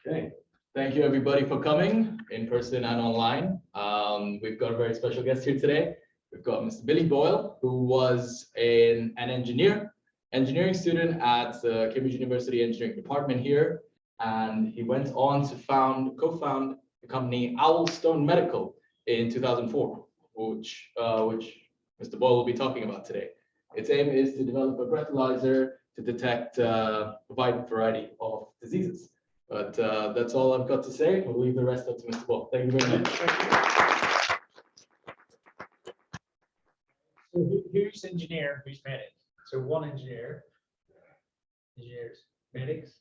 Okay, thank you everybody for coming in person and online. We've got a very special guest here today. We've got Mr. Billy Boyle, who was an engineering student at the Cambridge University Engineering Department here, and he went on to co-found the company Owlstone Medical in 2004, which Mr. Boyle will be talking about today. Its aim is to develop a breathalyzer to detect a wide variety of diseases. But that's all I've got to say. We'll leave the rest up to Mr. Boyle. Thank you very much. So who's engineer, who's medic? So one engineers, medics.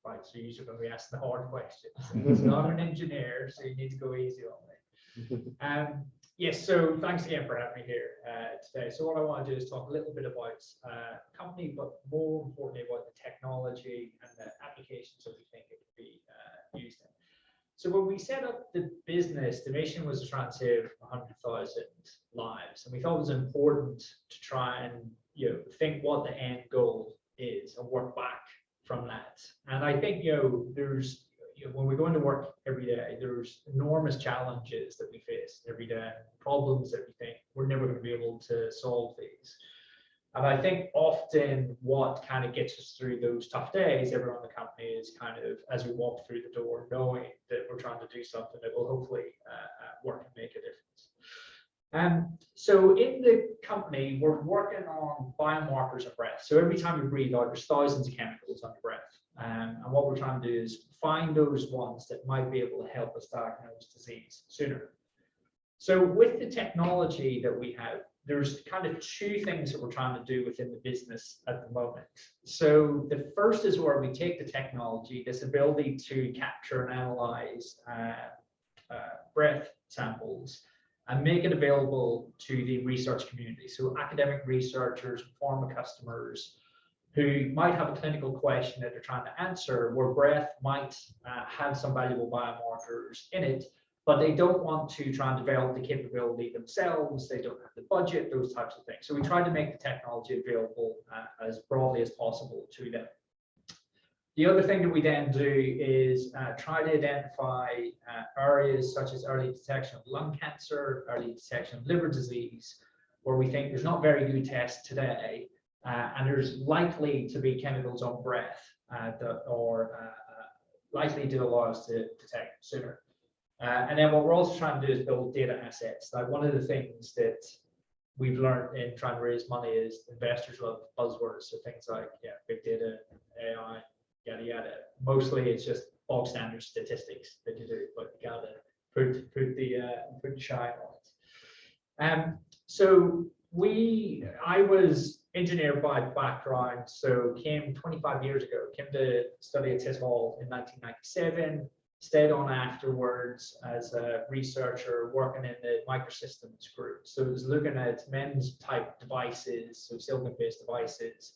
Right, so you're going to be asked the hard questions. It's not an engineer, so you need to go easy on me. Yes, so thanks again for having me here today. So what I want to do is talk a little bit about the company, but more importantly about the technology and the applications that we think it could be used in. So when we set up the business, the mission was to try and save 100,000 lives, and we thought it was important to try and think what the end goal is and work back from that. And I think there's when we go into work every day, there's enormous challenges that we face every day, problems that we think we're never going to be able to solve these. And I think often what kind of gets us through those tough days, everyone in the company is kind of, as we walk through the door, knowing that we're trying to do something that will hopefully work and make a difference. So in the company, we're working on biomarkers of breath. So every time you breathe out, there's thousands of chemicals on your breath. And what we're trying to do is find those ones that might be able to help us diagnose disease sooner. So with the technology that we have, there's kind of two things that we're trying to do within the business at the moment. So the first is where we take the technology, this ability to capture and analyze breath samples, and make it available to the research community. So academic researchers, pharma customers, who might have a clinical question that they're trying to answer, where breath might have some valuable biomarkers in it, but they don't want to try and develop the capability themselves, they don't have the budget, those types of things. So we try to make the technology available as broadly as possible to them. The other thing that we then do is try to identify areas such as early detection of lung cancer, early detection of liver disease, where we think there's not very good tests today, and there's likely to be chemicals on breath that are likely to allow us to detect sooner. And then what we're also trying to do is build data assets. Like one of the things that we've learned in trying to raise money is investors love buzzwords, so things like big data, AI, yada yada. Mostly it's just bog standard statistics that you do, but you gotta put the shine on it. So I was engineer by background, so came 25 years ago, came to study at TISHL in 1997, stayed on afterwards as a researcher working in the microsystems group. So it was looking at MEMS type devices, so silicon-based devices,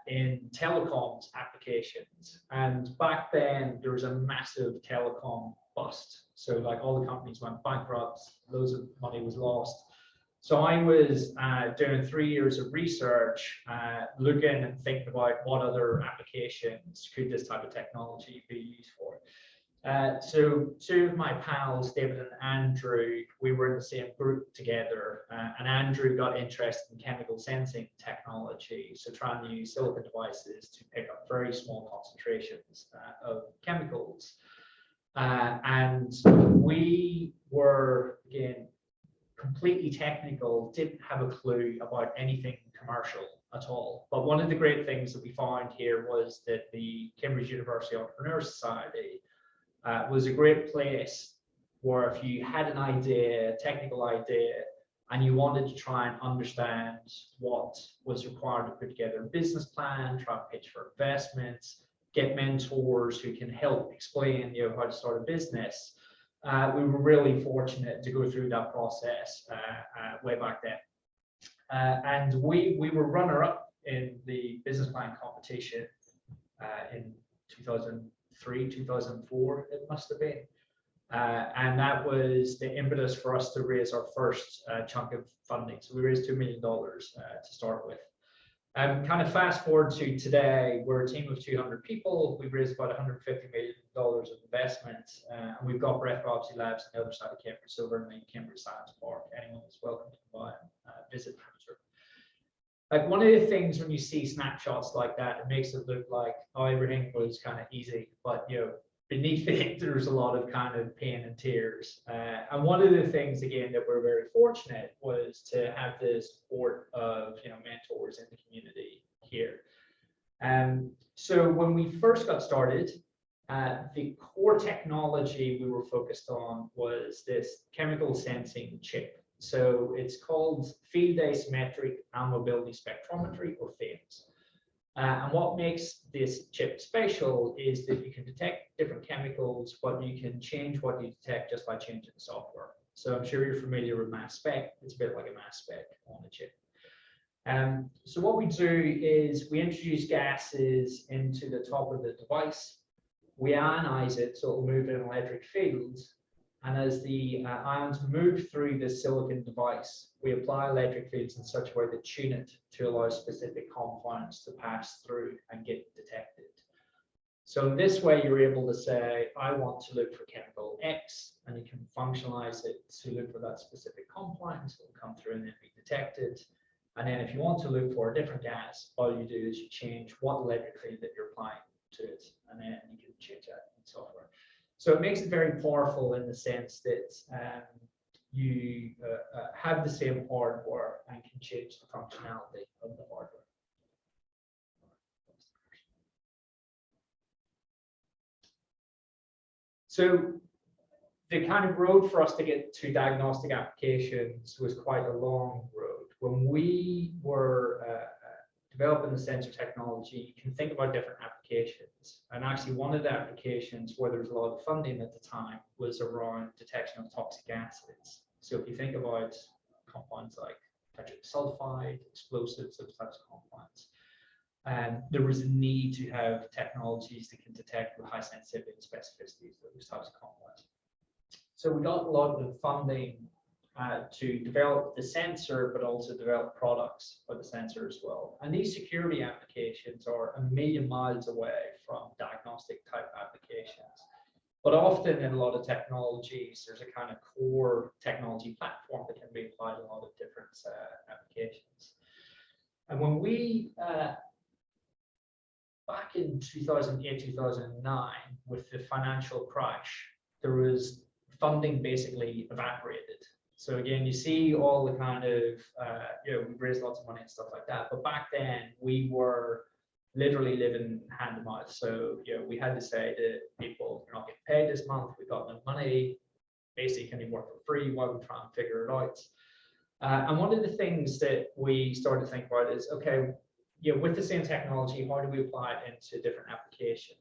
in telecoms applications. And back then there was a massive telecom bust. So like all the companies went bankrupt, loads of money was lost. So I was doing 3 years of research, looking and thinking about what other applications could this type of technology be used for. So two of my pals, David and Andrew, we were in the same group together, and Andrew got interested in chemical sensing technology, so trying to use silicon devices to pick up very small concentrations of chemicals. And we were, again, completely technical, didn't have a clue about anything commercial at all. But one of the great things that we found here was that the Cambridge University Entrepreneur Society was a great place where if you had an idea, technical idea, and you wanted to try and understand what was required to put together a business plan, try to pitch for investments, get mentors who can help explain how to start a business. We were really fortunate to go through that process way back then. And we were runner-up in the business plan competition in 2003, 2004, it must have been. And that was the impetus for us to raise our first chunk of funding. So we raised $2 million to start with. Kind of fast forward to today, we're a team of 200 people. We've raised about $150 million of investment, and we've got Breath Biopsy labs on the other side of Cambridge, over in the Cambridge Science Park. Anyone is welcome to come by and visit. Like, one of the things when you see snapshots like that, it makes it look like, oh, everything was kind of easy, but you know, beneath it, there's a lot of kind of pain and tears. And one of the things, again, that we're very fortunate was to have the support of, you know, mentors in the community here. So when we first got started, the core technology we were focused on was this chemical sensing chip. So it's called field asymmetric mobility spectrometry, or FAIMS. And what makes this chip special is that you can detect different chemicals, but you can change what you detect just by changing the software. So I'm sure you're familiar with mass spec. It's a bit like a mass spec on a chip. So what we do is we introduce gases into the top of the device. We ionize it, so it will move in electric fields. And as the ions move through the silicon device, we apply electric fields in such a way that tune it to allow specific compounds to pass through and get detected. So in this way, you're able to say, I want to look for chemical X, and you can functionalize it to look for that specific compound. So it'll come through and then be detected. And then if you want to look for a different gas, all you do is you change what electric field that you're applying to it, and then you can change that in software. So it makes it very powerful in the sense that you have the same hardware and can change the functionality of the hardware. So the kind of road for us to get to diagnostic applications was quite a long road. When we were developing the sensor technology, you can think about different applications. And actually, one of the applications where there was a lot of funding at the time was around detection of toxic acids. So if you think about compounds like tetraethyl sulfide, explosives, those types of compounds, there was a need to have technologies that can detect with high sensitivity and specificity those types of compounds. So we got a lot of the funding to develop the sensor, but also develop products for the sensor as well. And these security applications are a million miles away from diagnostic type applications. But often in a lot of technologies, there's a kind of core technology platform that can be applied in a lot of different applications. And when we, back in 2008, 2009, with the financial crash, there was funding basically evaporated. So again, you see all the kind of, you know, we've raised lots of money and stuff like that. But back then, we were literally living hand to mouth. So, you know, we had to say to people, you're not getting paid this month. We've got no money. Basically, can you work for free? Why don't we try and figure it out? And one of the things that we started to think about is, okay, you know, with the same technology, how do we apply it into different applications?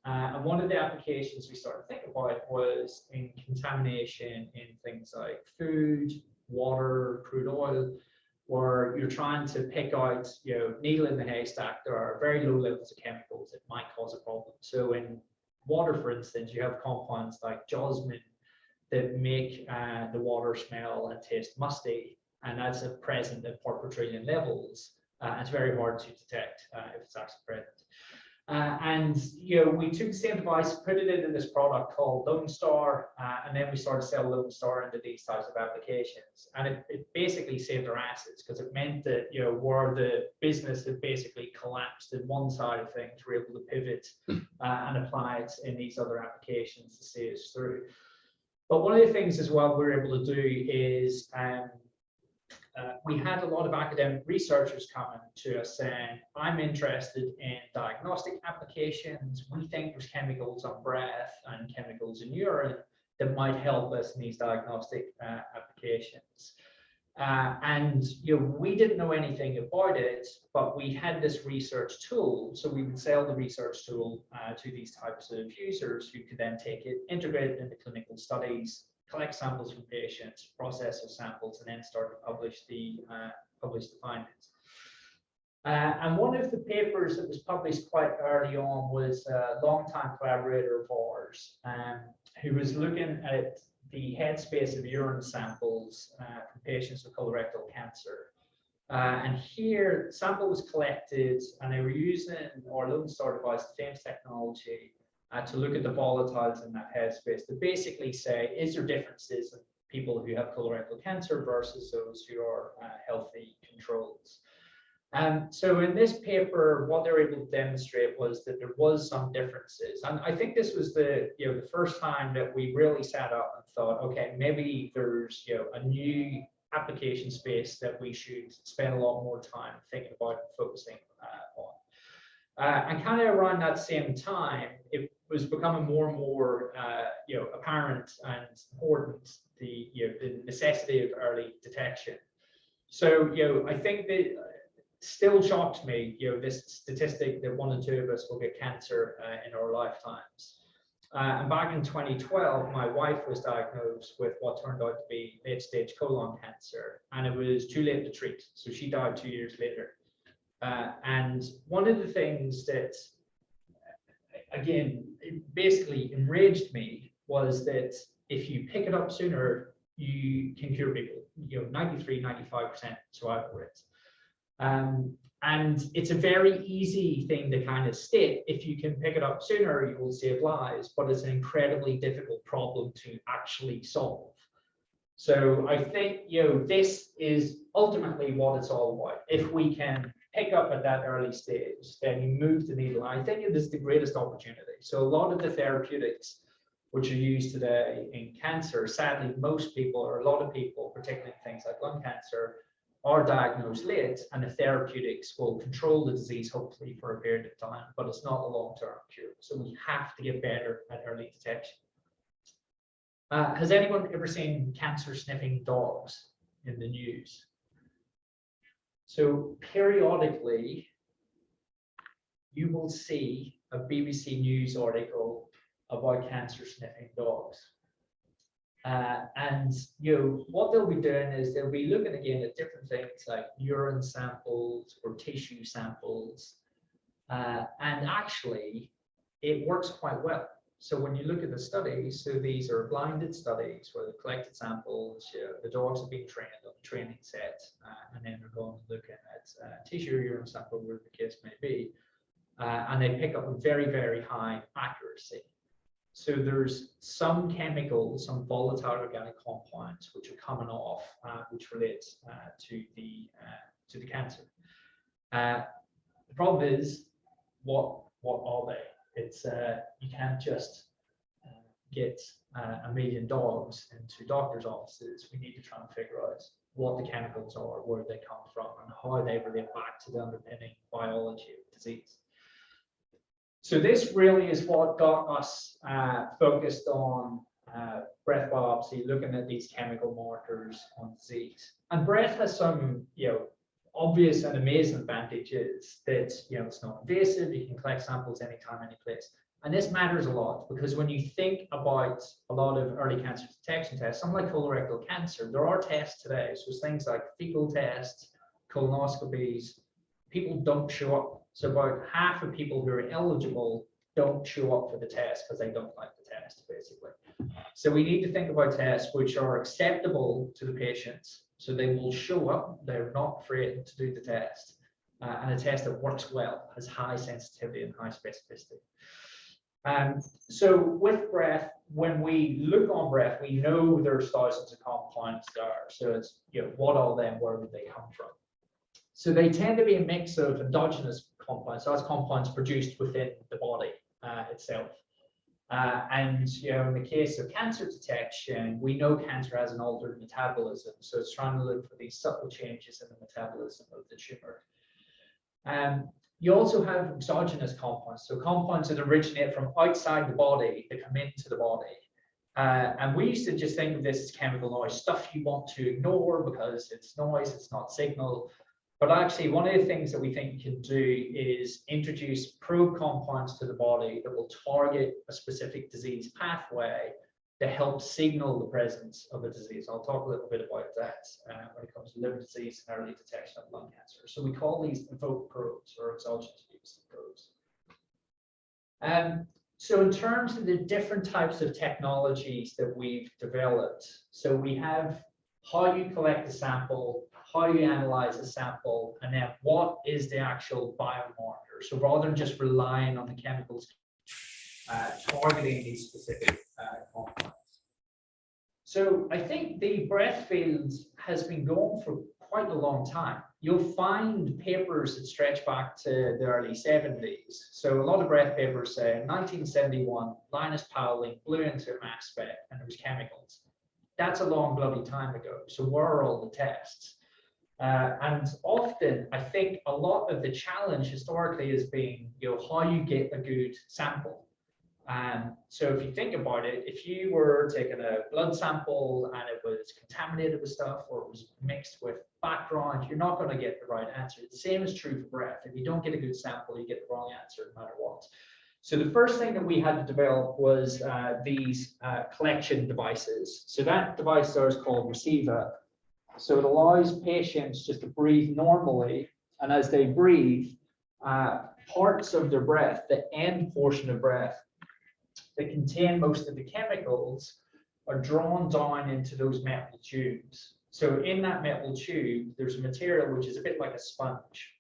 And one of the applications we started to think about was in contamination in things like food, water, crude oil, where you're trying to pick out, you know, needle in the haystack. There are very low levels of chemicals that might cause a problem. So in water, for instance, you have compounds like jasmine that make the water smell and taste musty, and that's present at part per trillion levels. It's very hard to detect if it's actually present. And you know, we took the same device, put it into this product called Lone Star, and then we started to sell Lone Star into these types of applications. And it basically saved our assets, because it meant that, you know, where the business had basically collapsed in one side of things, we're able to pivot and apply it in these other applications to see us through. But one of the things as well we're able to do is we had a lot of academic researchers coming to us saying, I'm interested in diagnostic applications. We think there's chemicals on breath and chemicals in urine that might help us in these diagnostic applications. And you know, we didn't know anything about it, but we had this research tool. So we would sell the research tool to these types of users who could then take it, integrate it into clinical studies, collect samples from patients, process those samples, and then start to publish the findings. And one of the papers that was published quite early on was a longtime collaborator of ours, who was looking at the headspace of urine samples from patients with colorectal cancer. And here, the sample was collected, and they were using our Lone Star device, the FAIMS technology, to look at the volatiles in that headspace to basically say, is there differences in people who have colorectal cancer versus those who are healthy controls? So in this paper, what they were able to demonstrate was that there was some differences. And I think this was the first time that we really sat up and thought, okay, maybe there's a new application space that we should spend a lot more time thinking about and focusing on. And kind of around that same time, it was becoming more and more apparent and important, the necessity of early detection. So I think that still shocks me, this statistic that 1 in 2 of us will get cancer in our lifetimes. And back in 2012, my wife was diagnosed with what turned out to be late-stage colon cancer, and it was too late to treat. So she died 2 years later. And one of the things that, again, it basically enraged me was that if you pick it up sooner, you can cure people. 93, 95% survival rates. And it's a very easy thing to kind of state. If you can pick it up sooner, you will save lives, but it's an incredibly difficult problem to actually solve. So I think, this is ultimately what it's all about. If we can pick up at that early stage, then you move the needle. I think it is the greatest opportunity. So a lot of the therapeutics which are used today in cancer, sadly, most people, or a lot of people, particularly things like lung cancer, are diagnosed late, and the therapeutics will control the disease, hopefully, for a period of time, but it's not a long-term cure. So we have to get better at early detection. Has anyone ever seen cancer sniffing dogs in the news? So periodically, you will see a BBC News article about cancer sniffing dogs. And what they'll be doing is they'll be looking again at different things like urine samples or tissue samples, and actually it works quite well. So when you look at the studies, so these are blinded studies where they collected samples, the dogs have been trained on a training set, and then they're going to look at tissue or urine sample, where the case may be, and they pick up a very, very high accuracy. So there's some chemicals, some volatile organic compounds which are coming off, which relates to the cancer. The problem is, what are they? It's you can't just get 1 million dogs into doctors' offices. We need to try and figure out what the chemicals are, where they come from, and how they relate back to the underpinning biology of disease. So this really is what got us focused on breath biopsy, looking at these chemical markers on disease. And breath has some, obvious and amazing advantages that, it's not invasive, you can collect samples anytime, any place. And this matters a lot because when you think about a lot of early cancer detection tests, something like colorectal cancer, there are tests today. So things like fecal tests, colonoscopies, people don't show up. So about half of people who are eligible don't show up for the test because they don't like the test, basically. So we need to think about tests which are acceptable to the patients. So they will show up, they're not afraid to do the test. And a test that works well, has high sensitivity and high specificity. So with breath, when we look on breath, we know there's thousands of compounds there. So it's, what are they and where do they come from? So they tend to be a mix of endogenous compounds, so that's compounds produced within the body itself. And in the case of cancer detection, we know cancer has an altered metabolism, so it's trying to look for these subtle changes in the metabolism of the tumor. You also have exogenous compounds, so compounds that originate from outside the body that come into the body. And we used to just think of this as chemical noise, stuff you want to ignore because it's noise, it's not signal. But actually, one of the things that we think you can do is introduce probe compounds to the body that will target a specific disease pathway to help signal the presence of a disease. I'll talk a little bit about that when it comes to liver disease and early detection of lung cancer. So we call these EVOC probes or exogenous probes. So in terms of the different types of technologies that we've developed, so we have how you collect a sample, how do you analyze a sample, and then what is the actual biomarker. So rather than just relying on the chemicals, targeting these specific compounds. So I think the breath field has been going for quite a long time. You'll find papers that stretch back to the early 70s. So a lot of breath papers say in 1971, Linus Pauling blew into a mass spec and there was chemicals. That's a long bloody time ago. So where are all the tests? And often, I think a lot of the challenge historically has been, how you get a good sample. So if you think about it, if you were taking a blood sample and it was contaminated with stuff or it was mixed with background, you're not going to get the right answer. The same is true for breath. If you don't get a good sample, you get the wrong answer no matter what. So the first thing that we had to develop was these collection devices. So that device there is called receiver. So it allows patients just to breathe normally, and as they breathe, parts of their breath, the end portion of breath that contain most of the chemicals, are drawn down into those metal tubes. So in that metal tube, there's a material which is a bit like a sponge.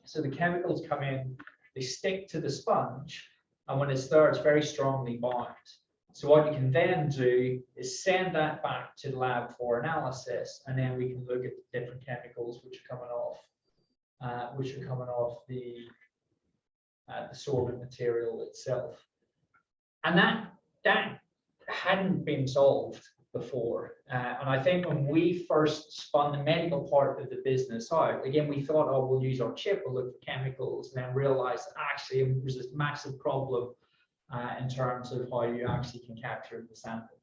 So the chemicals come in, they stick to the sponge, and when it's there, it's very strongly bound. So what you can then do is send that back to the lab for analysis, and then we can look at the different chemicals which are coming off the sorbent material itself. And that hadn't been solved before. And I think when we first spun the medical part of the business out, again, we thought, oh, we'll use our chip, we'll look for chemicals, and then realized that actually there's this massive problem in terms of how you actually can capture the sample.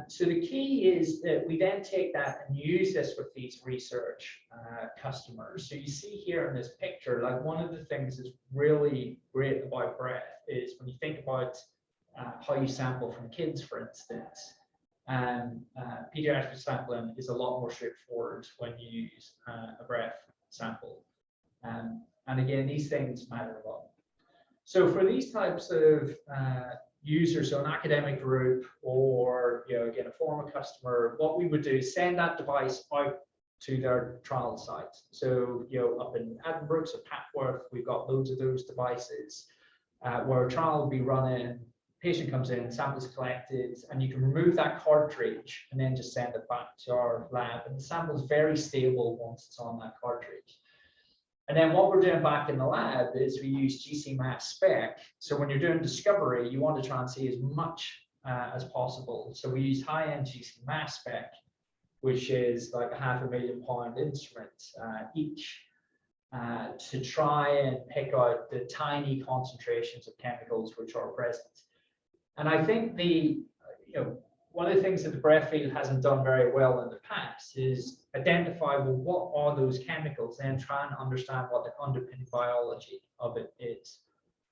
So the key is that we then take that and use this with these research customers. So you see here in this picture, like one of the things that's really great about breath is when you think about how you sample from kids, for instance, pediatric sampling is a lot more straightforward when you use a breath sample. And again, these things matter a lot. So for these types of users, so an academic group or again a former customer, what we would do is send that device out to their trial sites. So up in Edinburgh, so Papworth, we've got loads of those devices where a trial will be running. Patient comes in, samples collected, and you can remove that cartridge and then just send it back to our lab. And the sample is very stable once it's on that cartridge. And then what we're doing back in the lab is we use GC mass spec. So when you're doing discovery, you want to try and see as much as possible. So we use high-end GC mass spec, which is like a £500,000 instrument each, to try and pick out the tiny concentrations of chemicals which are present. And I think one of the things that the breath field hasn't done very well in the past is identify, well, what are those chemicals, and try and understand what the underpinning biology of it is.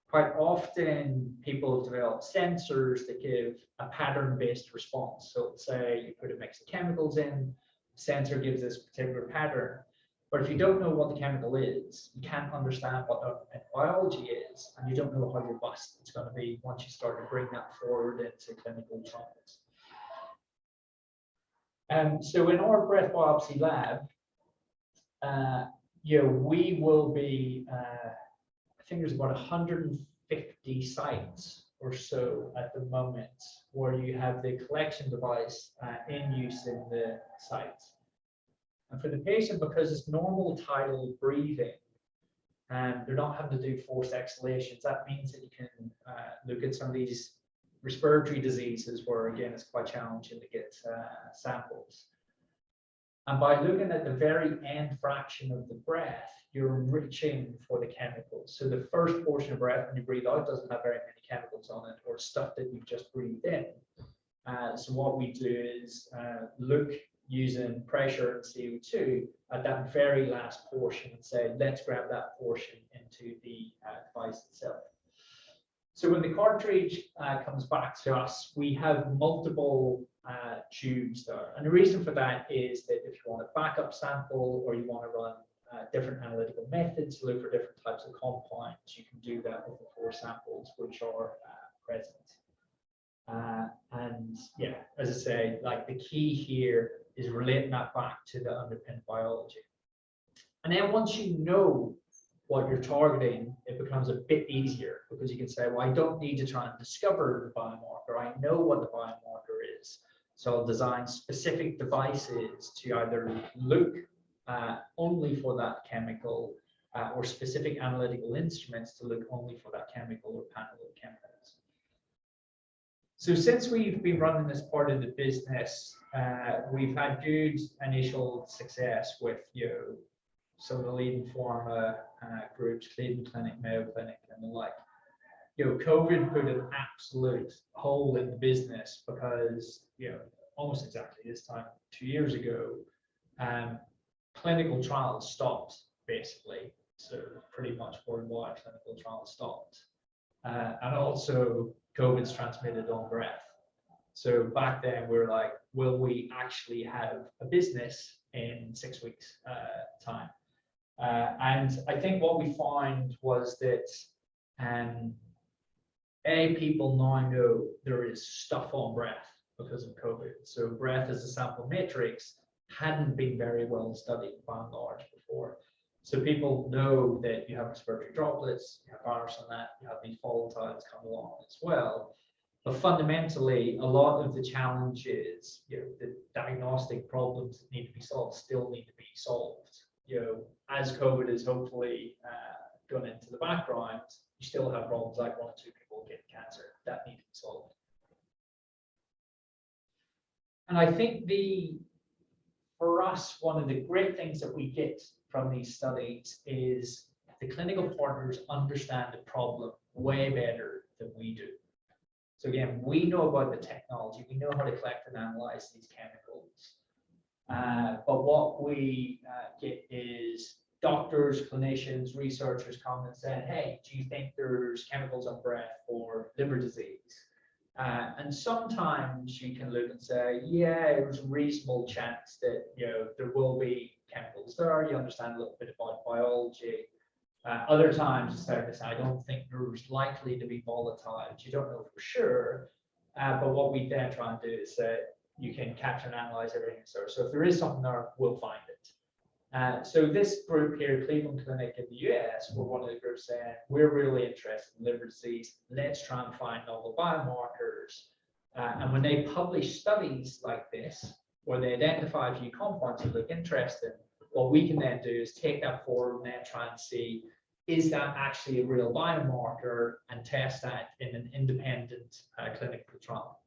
Quite often, people have developed sensors that give a pattern-based response. So let's say you put a mix of chemicals in, the sensor gives this particular pattern. But if you don't know what the chemical is, you can't understand what the biology is, and you don't know how robust it's going to be once you start to bring that forward into clinical trials. So in our breath biopsy lab, we will be, I think there's about 150 sites or so at the moment where you have the collection device in use in the sites. And for the patient, because it's normal tidal breathing, and they're not having to do forced exhalations, that means that you can look at some of these respiratory diseases where, again, it's quite challenging to get samples. And by looking at the very end fraction of the breath, you're enriching for the chemicals. So the first portion of breath when you breathe out doesn't have very many chemicals on it, or stuff that you've just breathed in. So what we do is look using pressure and CO2 at that very last portion and say, let's grab that portion into the device itself. So when the cartridge comes back to us, we have multiple tubes there. And the reason for that is that if you want a backup sample or you want to run different analytical methods to look for different types of compounds, you can do that with the 4 samples which are present. And yeah, as I say, like the key here is relating that back to the underpinned biology. And then once you know what you're targeting, it becomes a bit easier because you can say, well, I don't need to try and discover the biomarker. I know what the biomarker is. So I'll design specific devices to either look only for that chemical or specific analytical instruments to look only for that chemical or panel of chemicals. So since we've been running this part of the business, we've had good initial success with some of the leading pharma groups, Cleveland Clinic, Mayo Clinic, and the like. COVID put an absolute hole in the business because, almost exactly this time 2 years ago, clinical trials stopped, basically. So pretty much worldwide clinical trials stopped. And also COVID's transmitted on breath. So back then we were like, will we actually have a business in 6 weeks time? And I think what we found was that people now know there is stuff on breath because of COVID. So breath as a sample matrix hadn't been very well studied by and large before. So people know that you have respiratory droplets, you have virus on that, you have these volatiles come along as well. But fundamentally, a lot of the challenges, the diagnostic problems that need to be solved still need to be solved. As COVID is hopefully gone into the background, you still have problems like 1 or 2 people getting cancer that need to be solved. And I think for us, one of the great things that we get from these studies is the clinical partners understand the problem way better than we do. So again, we know about the technology, we know how to collect and analyze these chemicals. But what we get is doctors, clinicians, researchers come and say, hey, do you think there's chemicals on breath for liver disease? And sometimes you can look and say, yeah, there's a reasonable chance that there will be chemicals there. You understand a little bit about biology. Other times it's fair to say, I don't think there's likely to be volatiles. You don't know for sure. But what we then try and do is say, you can capture and analyze everything. So if there is something there, we'll find it. So this group here, Cleveland Clinic in the US, were one of the groups saying, we're really interested in liver disease. Let's try and find novel biomarkers. And when they publish studies like this, where they identify a few compounds that look interesting, what we can then do is take that forward and then try and see, is that actually a real biomarker, and test that in an independent clinical trial.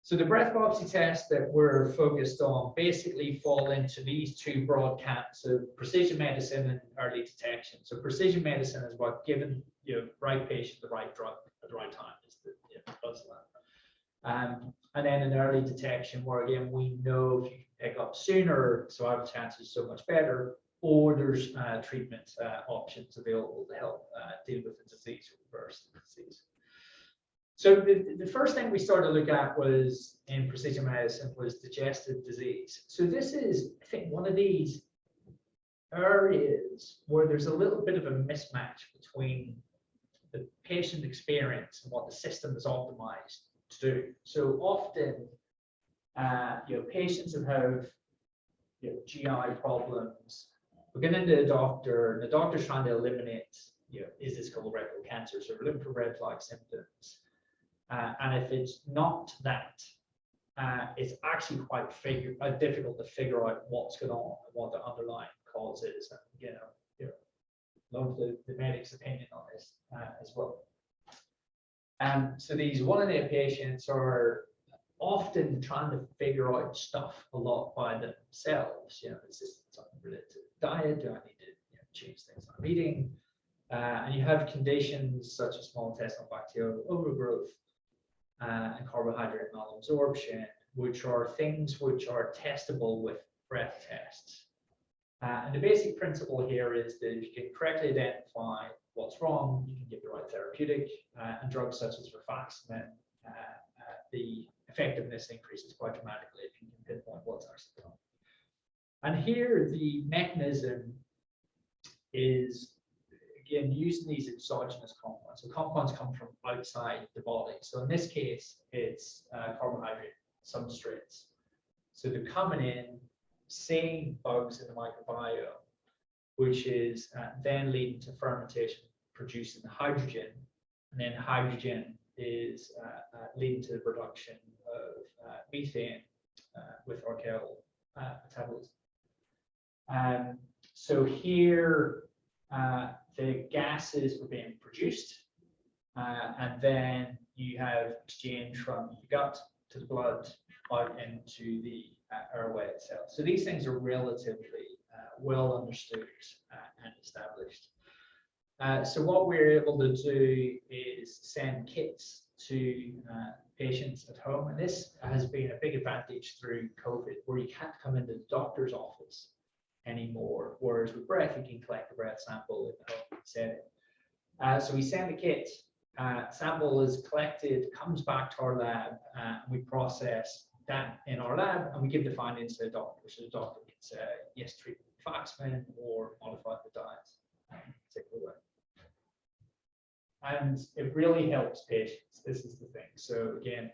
So the breath biopsy tests that we're focused on basically fall into these 2 broad camps of precision medicine and early detection. So precision medicine is about giving right patient the right drug at the right time. Is the does that. And then in early detection, where again we know if you can pick up sooner, survival chances is so much better, or there's treatment options available to help deal with the disease or reverse the disease. So the first thing we started to look at was in precision medicine was digestive disease. So this is, I think, one of these areas where there's a little bit of a mismatch between the patient experience and what the system is optimized to do. So often, patients who have GI problems, we get into the doctor, and the doctor's trying to eliminate, is this colorectal cancer? So we're looking for red flag symptoms. And if it's not that, it's actually quite difficult to figure out what's going on and what the underlying cause is. And love the medic's opinion on this as well. So these 1 in 8 patients are often trying to figure out stuff a lot by themselves. Is this something related to diet? Do I need to change things I'm eating? And you have conditions such as small intestinal bacterial overgrowth and carbohydrate malabsorption, which are things which are testable with breath tests. And the basic principle here is that if you can correctly identify what's wrong, you can give the right therapeutic, and drugs such as rifaximin, the effectiveness increases quite dramatically if you can pinpoint what's actually wrong. And here the mechanism is, again, using these exogenous compounds. So compounds come from outside the body. So in this case, it's carbohydrate substrates. So they're coming in, seeing bugs in the microbiome, which is then leading to fermentation, producing hydrogen, and then hydrogen is leading to the production of methane with archaeal metabolism. So here, the gases are being produced, and then you have exchange from the gut to the blood out into the airway itself. So these things are relatively well understood and established. So what we're able to do is send kits to patients at home, and this has been a big advantage through COVID, where you can't come into the doctor's office anymore, whereas with breath, you can collect a breath sample in the home setting. So we send a kit, sample is collected, comes back to our lab, and we process that in our lab, and we give the findings to the doctor. So the doctor can say, yes, treat with Faxman or modify the diet in a particular way. And it really helps patients. This is the thing. So again,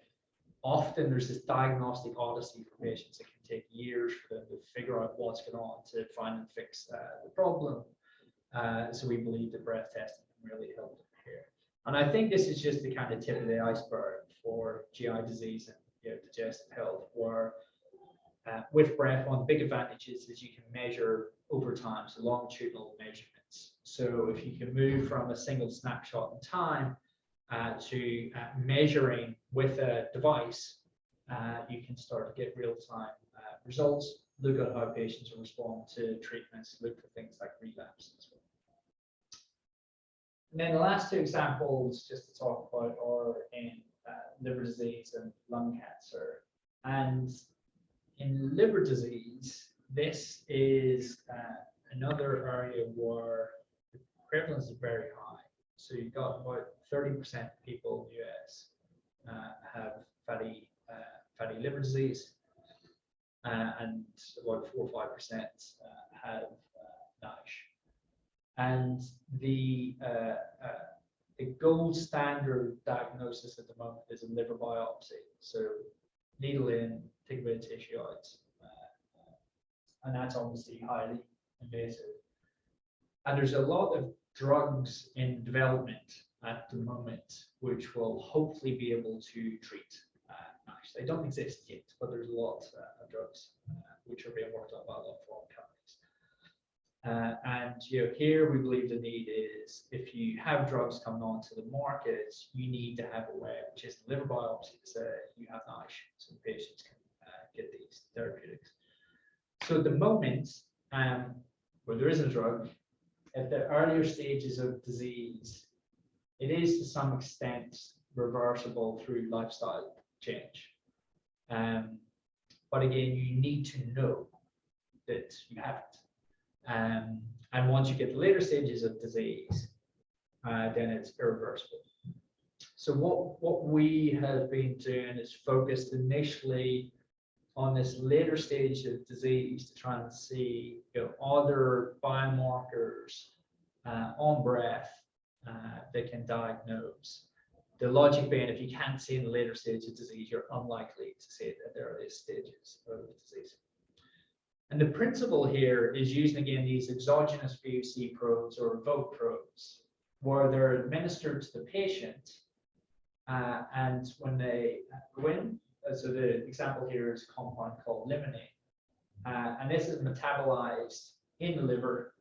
often there's this diagnostic odyssey for patients. It can take years for them to figure out what's going on to find and fix the problem. So we believe that breath testing can really help them here. And I think this is just the kind of tip of the iceberg for GI disease and digestive health, where with breath, one of the big advantages is you can measure over time, so longitudinal measurements. So if you can move from a single snapshot in time to measuring with a device, you can start to get real-time results, look at how patients respond to treatments, look for things like relapse as well. And then the last two examples just to talk about are in liver disease and lung cancer. And in liver disease, this is another area where the prevalence is very high. So you've got about 30% of people in the US have fatty liver disease, and about 4 or 5% have NASH. And the gold standard diagnosis at the moment is a liver biopsy. So needle in, take a bit of tissue out, and that's obviously highly invasive. And there's a lot of drugs in development at the moment which will hopefully be able to treat NASH. They don't exist yet, but there's a lot of drugs which are being worked on by a lot of pharma companies. And here we believe the need is, if you have drugs coming onto the market, you need to have a way, which is liver biopsy, to say you have NASH, so patients can get these therapeutics. So at the moment, where there isn't a drug, at the earlier stages of disease, it is to some extent reversible through lifestyle change. But again, you need to know that you have it. And once you get the later stages of disease, then it's irreversible. So what we have been doing is focused initially on this later stage of disease to try and see other biomarkers on breath that can diagnose. The logic being, if you can't see in the later stage of disease, you're unlikely to see it at the earliest stages of disease. And the principle here is using, again, these exogenous VOC probes or EVOC probes, where they're administered to the patient, and when they go in, so the example here is a compound called limonene, and this is metabolized in the liver.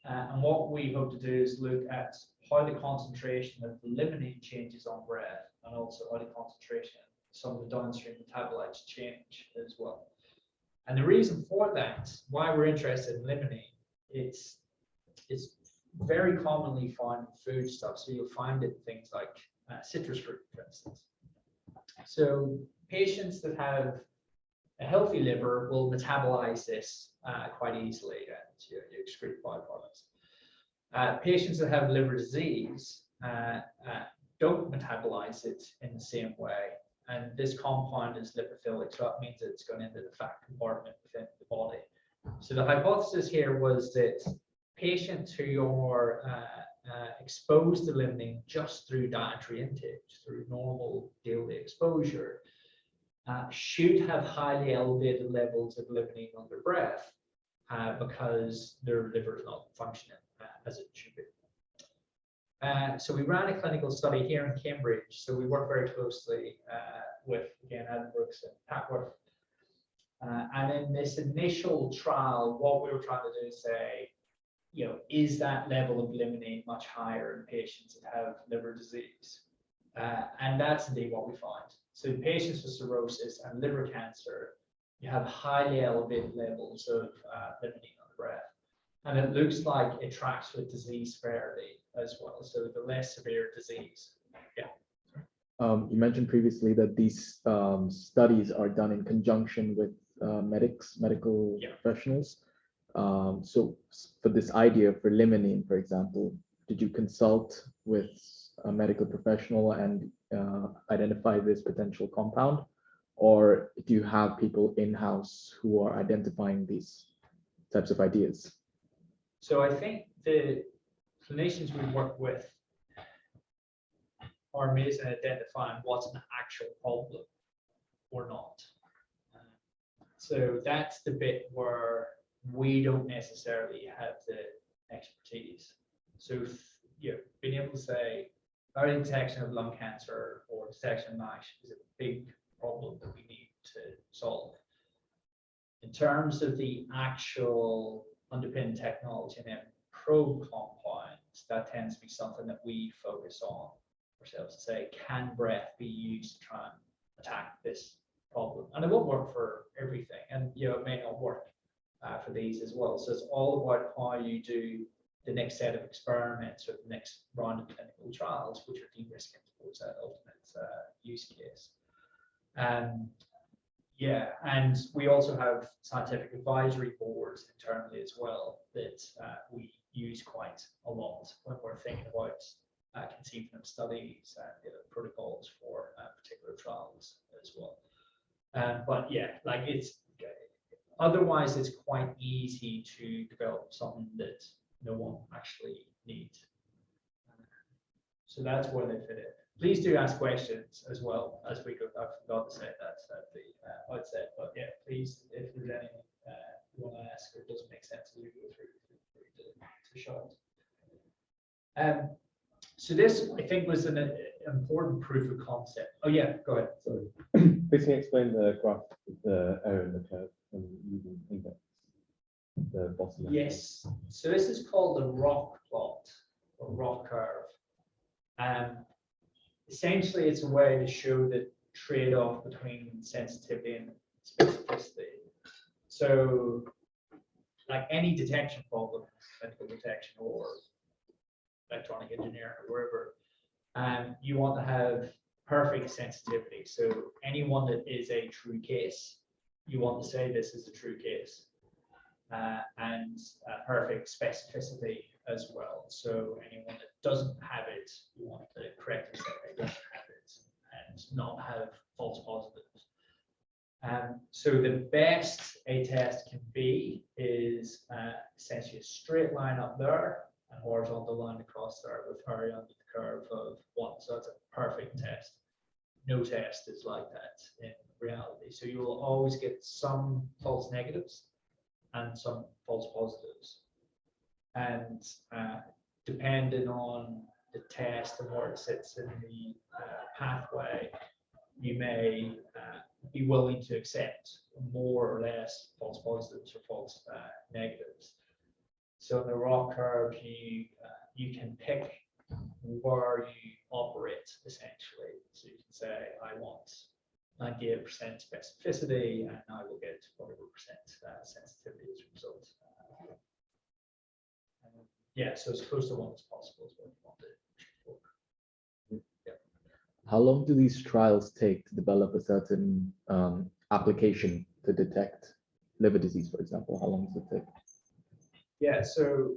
And what we hope to do is look at how the concentration of the limonene changes on breath, and also how the concentration of some of the downstream metabolites change as well. And the reason for that, why we're interested in limonene, it's very commonly found in foodstuffs. So you'll find it in things like citrus fruit, for instance. So patients that have a healthy liver will metabolize this quite easily and you excrete byproducts. Patients that have liver disease don't metabolize it in the same way. And this compound is lipophilic, so that means it's going into the fat compartment within the body. So the hypothesis here was that patients who are exposed to limonene just through dietary intake, through normal daily exposure, should have highly elevated levels of limonene under breath because their liver is not functioning as it should be. So we ran a clinical study here in Cambridge. So we work very closely with, again, Adam Brooks and Patworth. And in this initial trial, what we were trying to do is say, is that level of limonene much higher in patients that have liver disease? And that's indeed what we find. So in patients with cirrhosis and liver cancer, you have highly elevated levels of limonene on the breath. And it looks like it tracks with disease severity as well. So the less severe disease. Yeah. You mentioned previously that these studies are done in conjunction with medical professionals. So for this idea for limonene, for example, did you consult with a medical professional and identify this potential compound? Or do you have people in-house who are identifying these types of ideas? So I think the clinicians we work with are amazing at identifying what's an actual problem or not. So that's the bit where we don't necessarily have the expertise. So being able to say early detection of lung cancer or detection of NASH is a big problem that we need to solve. In terms of the actual underpinning technology and then probe compounds, that tends to be something that we focus on ourselves to say, can breath be used to try and attack this problem? And it won't work for everything, and it may not work for these as well. So it's all about how you do the next set of experiments or the next round of clinical trials, which are de-risking towards that ultimate use case. And we also have scientific advisory boards internally as well that we use quite a lot when we're thinking about conceiving of studies and protocols for particular trials as well. But otherwise it's quite easy to develop something that no one actually needs. So that's where they fit in. Please do ask questions as well as we go. I forgot to say that at the outset, but please, if there's anything you want to ask or it doesn't make sense as we go through, feel free to shout. So this, I think, was an important proof of concept. Oh yeah, go ahead. Sorry. Please can you explain the graph with the error in the curve and using index, the bottom left? Yes. So this is called the ROC plot or ROC curve. Essentially, it's a way to show the trade-off between sensitivity and specificity. So, like any detection problem, medical detection or electronic engineering or wherever, you want to have perfect sensitivity. So anyone that is a true case, you want to say this is a true case, and perfect specificity as well. So anyone that doesn't have it, you want to correctly say they don't have it and not have false positives. So the best a test can be is essentially a straight line up there and horizontal line across there with area under the curve of 1. So that's a perfect test. No test is like that in reality. So you will always get some false negatives and some false positives. And depending on the test and where it sits in the pathway, you may be willing to accept more or less false positives or false negatives. So in the ROC curve, you can pick where you operate essentially. So you can say, I want 98% specificity, and I will get whatever percent sensitivity as a result. So as close to 1 as possible is what you want to work. Yeah. How long do these trials take to develop a certain application to detect liver disease, for example? How long does it take? Yeah, so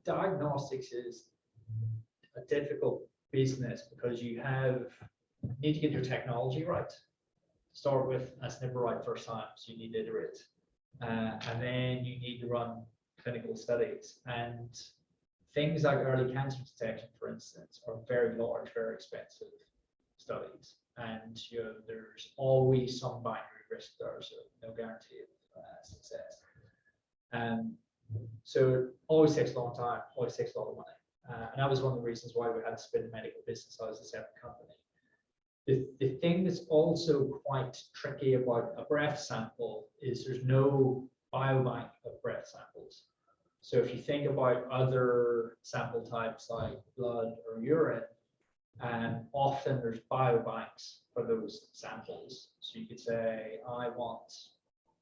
diagnostics is a difficult business because you need to get your technology right. Start with, that's never right first time, so you need to iterate. And then you need to run clinical studies. And things like early cancer detection, for instance, are very large, very expensive. studies, and there's always some binary risk there, so no guarantee of success. So it always takes a long time, always takes a lot of money. And that was one of the reasons why we had to spin the medical business out as a separate company. The thing that's also quite tricky about a breath sample is there's no biobank of breath samples. So if you think about other sample types like blood or urine, often there's biobanks for those samples. So you could say, I want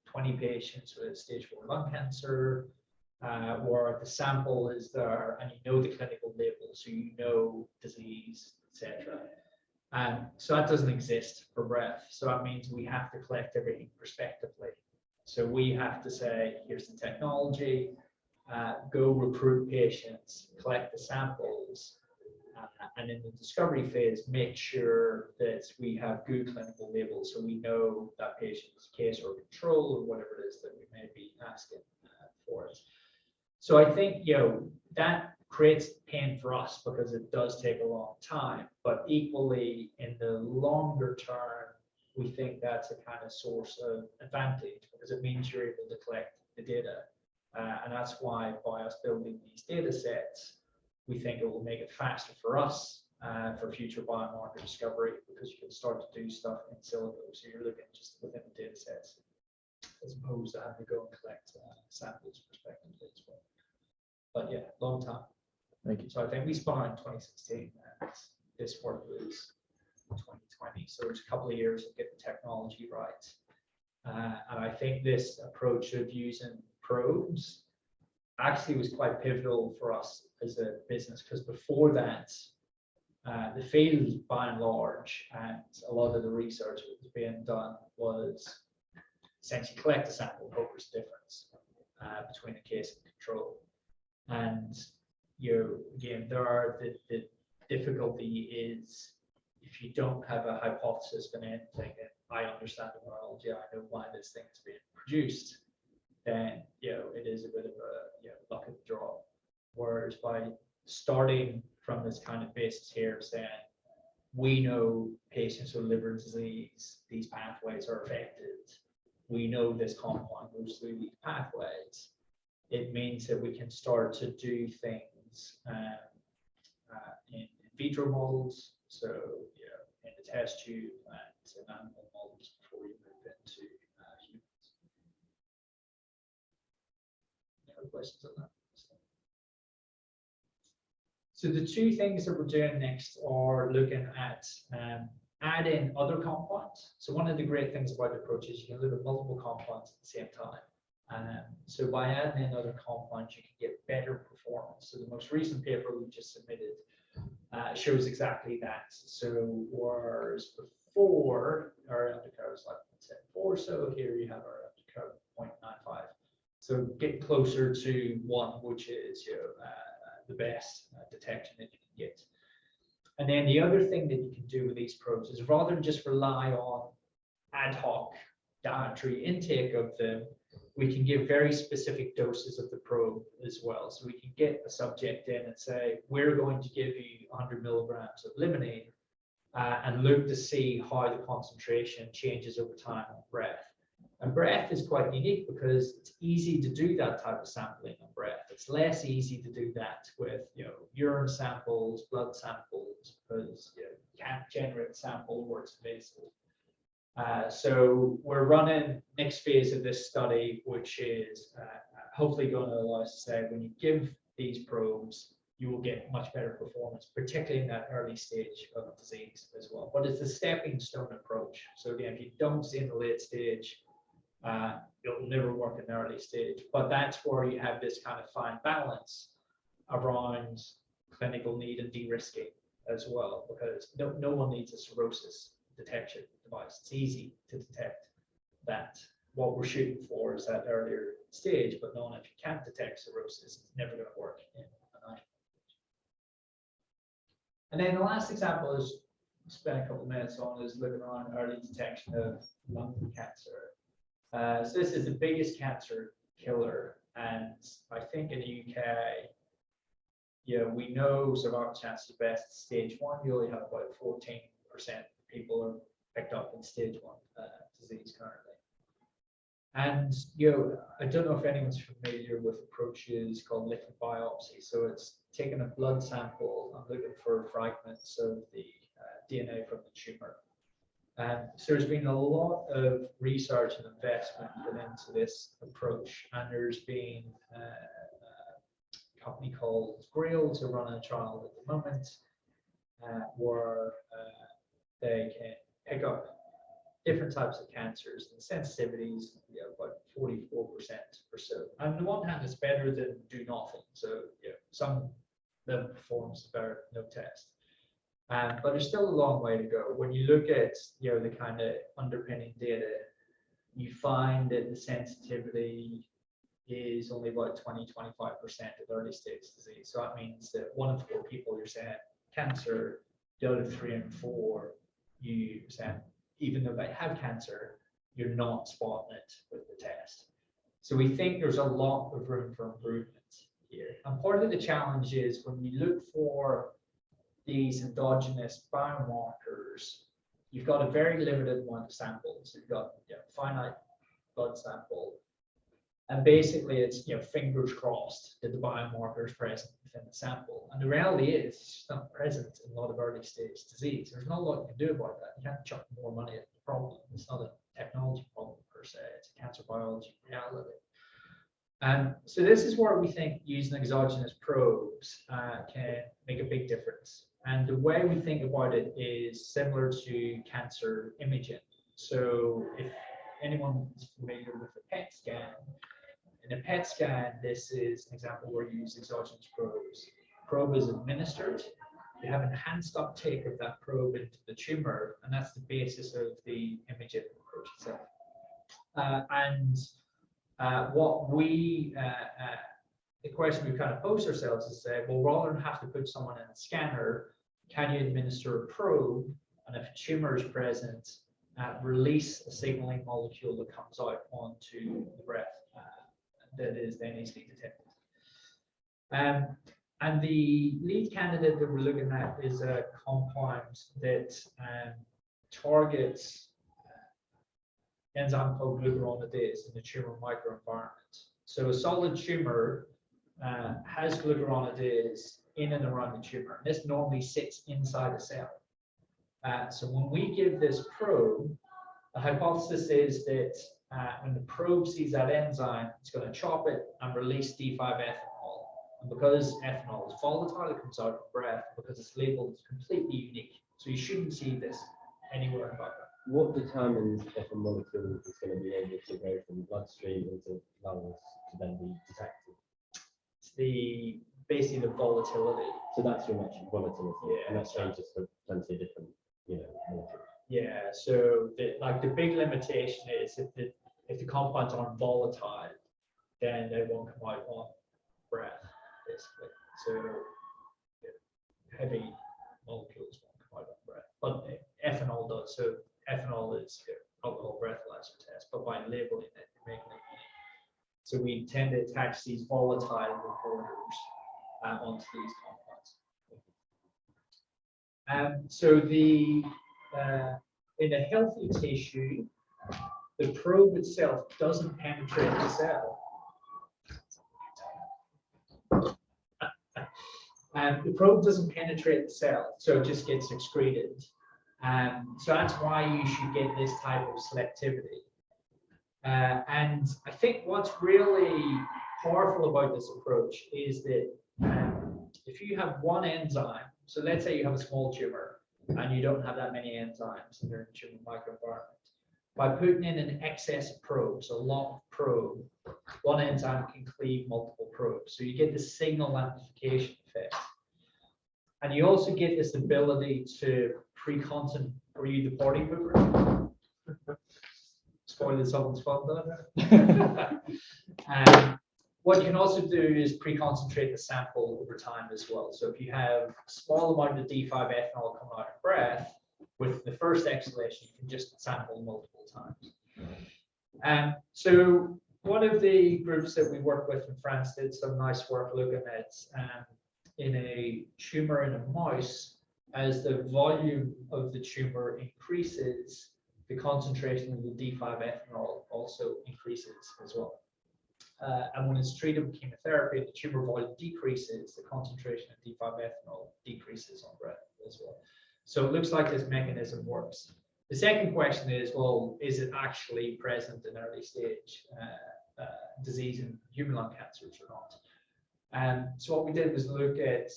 20 patients with stage 4 lung cancer, or the sample is there and you know the clinical label, so you know disease, etc. So that doesn't exist for breath. So that means we have to collect everything prospectively. So we have to say, here's the technology, go recruit patients, collect the samples, and in the discovery phase, make sure that we have good clinical labels so we know that patient's case or control or whatever it is that we may be asking for it. So I think, that creates pain for us because it does take a long time, but equally in the longer term, we think that's a kind of source of advantage because it means you're able to collect the data. And that's why by us building these data sets, we think it will make it faster for us for future biomarker discovery because you can start to do stuff in silico. So you're looking just within the data sets as opposed to having to go and collect samples prospectively as well. But yeah, long time. Thank you. So I think we spun out in 2016 and this work was 2020. So there's a couple of years to get the technology right. And I think this approach of using probes actually was quite pivotal for us as a business because before that, the field by and large and a lot of the research that was being done was essentially collect a sample and hope there's a difference between a case and control. And again, the difficulty is if you don't have a hypothesis going in thinking, I understand the biology, I know why this thing is being produced, then it is a bit of a luck of the draw. Whereas by starting from this kind of basis here, saying we know patients with liver disease, these pathways are affected, we know this compound goes through these pathways, it means that we can start to do things in vitro models, so in the test tube and in animal models before you move into humans. Any other questions on that? So the two things that we're doing next are looking at adding other compounds. So one of the great things about the approach is you can look at multiple compounds at the same time. So by adding in other compounds, you can get better performance. So the most recent paper we just submitted shows exactly that. So whereas before our undercurve was like 0.74, so here you have our undercurve 0.95. So get closer to 1, which is the best detection that you can get. And then the other thing that you can do with these probes is rather than just rely on ad hoc dietary intake of them, we can give very specific doses of the probe as well. So we can get a subject in and say, we're going to give you 100 milligrams of limonene and look to see how the concentration changes over time on breath. And breath is quite unique because it's easy to do that type of sampling on breath. It's less easy to do that with urine samples, blood samples, because you can't generate a sample where it's invasive. So we're running next phase of this study, which is hopefully going to allow us to say when you give these probes, you will get much better performance, particularly in that early stage of disease as well. But it's a stepping stone approach. So again, if you don't see in the late stage, it'll never work in the early stage. But that's where you have this kind of fine balance around clinical need and de-risking as well, because no one needs a cirrhosis detection device. It's easy to detect that. What we're shooting for is that earlier stage, but knowing if you can't detect cirrhosis, it's never going to work in a NASH. And then the last example is spend a couple of minutes on is looking around early detection of lung cancer. So this is the biggest cancer killer, and I think in the UK, we know survival chances are best stage 1. You only have about 14% of people are picked up in stage 1 disease currently. And I don't know if anyone's familiar with approaches called liquid biopsy. So it's taking a blood sample and looking for fragments of the DNA from the tumor. So there's been a lot of research and investment put into this approach, and there's been a company called Grail to run a trial at the moment where they can pick up different types of cancers and sensitivities, about 44% or so. And on the one hand, it's better than do nothing. So some level of performance is better than no test. But there's still a long way to go. When you look at the kind of underpinning data, you find that the sensitivity is only about 20-25% of early stage disease. So that means that 1 in 4 people you're saying cancer, the other 3 and 4 you saying even though they have cancer, you're not spotting it with the test. So we think there's a lot of room for improvement here. And part of the challenge is when you look for these endogenous biomarkers, you've got a very limited amount of samples. You've got finite blood sample, and basically it's fingers crossed that the biomarker is present within the sample. And the reality is it's not present in a lot of early stage disease. There's not a lot you can do about that. You can't chuck more money at the problem. It's not a technology problem per se. It's a cancer biology reality. So this is where we think using exogenous probes can make a big difference. And the way we think about it is similar to cancer imaging. So if anyone is familiar with a PET scan, in a PET scan, this is an example where you use exogenous probes. Probe is administered. You have enhanced uptake of that probe into the tumor, and that's the basis of the imaging approach itself. The question we kind of pose ourselves is say, well, rather than have to put someone in a scanner, can you administer a probe, and if a tumor is present, release a signaling molecule that comes out onto the breath that is then easily detected. And the lead candidate that we're looking at is a compound that targets enzyme called glucuronidase in the tumor microenvironment. So a solid tumor has glucuronidase in and around the tumor. And this normally sits inside a cell. So when we give this probe, the hypothesis is that when the probe sees that enzyme, it's going to chop it and release D5-ethanol. And because ethanol is volatile, it comes out of breath because it's labeled completely unique. So you shouldn't see this anywhere about that. What determines if a molecule is going to be able to go from bloodstream into lungs to then be detected? It's basically the volatility. So that's your metric, volatility, Yeah, and that changes for plenty of different, molecules. Yeah. So the big limitation is if the compounds aren't volatile, then they won't come out on breath, basically. So heavy molecules won't come out on breath, but ethanol does. So ethanol is alcohol breathalyzer test, but by labeling it, you're making it unique. So we tend to attach these volatile reporters onto these compounds. So in a healthy tissue, the probe itself doesn't penetrate the cell. The probe doesn't penetrate the cell, so it just gets excreted. So that's why you should get this type of selectivity. And I think what's really powerful about this approach is that if you have one enzyme, so let's say you have a small tumor and you don't have that many enzymes in your tumor microenvironment, by putting in an excess of probes, a lot of probe, one enzyme can cleave multiple probes. So you get the signal amplification effect. And you also get this ability to pre-concentrate. Are you the party pooper? Spoiling someone's fun there. What you can also do is pre-concentrate the sample over time as well. So if you have a small amount of D5-ethanol coming out of breath, with the first exhalation, you can just sample multiple times. So one of the groups that we work with in France did some nice work looking at in a tumor in a mouse, as the volume of the tumor increases, the concentration of the D5-ethanol also increases as well. And when it's treated with chemotherapy, the tumor volume decreases, the concentration of D5-ethanol decreases on breath as well. So it looks like this mechanism works. The second question is, well, is it actually present in early stage disease in human lung cancers or not? So what we did was look at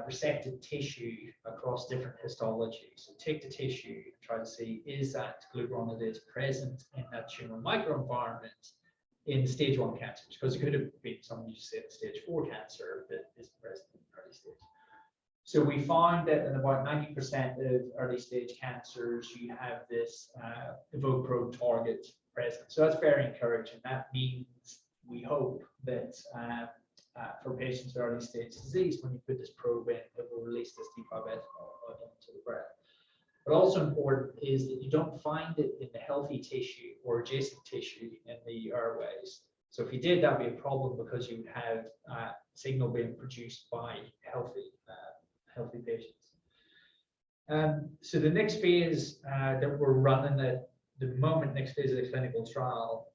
resected tissue across different histologies. So take the tissue and try to see, is that glucuronide present in that tumor microenvironment in stage 1 cancers? Because it could have been someone you say stage 4 cancer that is present in early stage. So we found that in about 90% of early stage cancers, you have this EVOC probe target present. So that's very encouraging. That means we hope that for patients with early stage disease, when you put this probe in, it will release this D5-ethanol into the breath. But also important is that you don't find it in the healthy tissue or adjacent tissue in the airways. So if you did, that'd be a problem because you would have signal being produced by healthy patients. So the next phase that we're running at the moment, next phase of the clinical trial,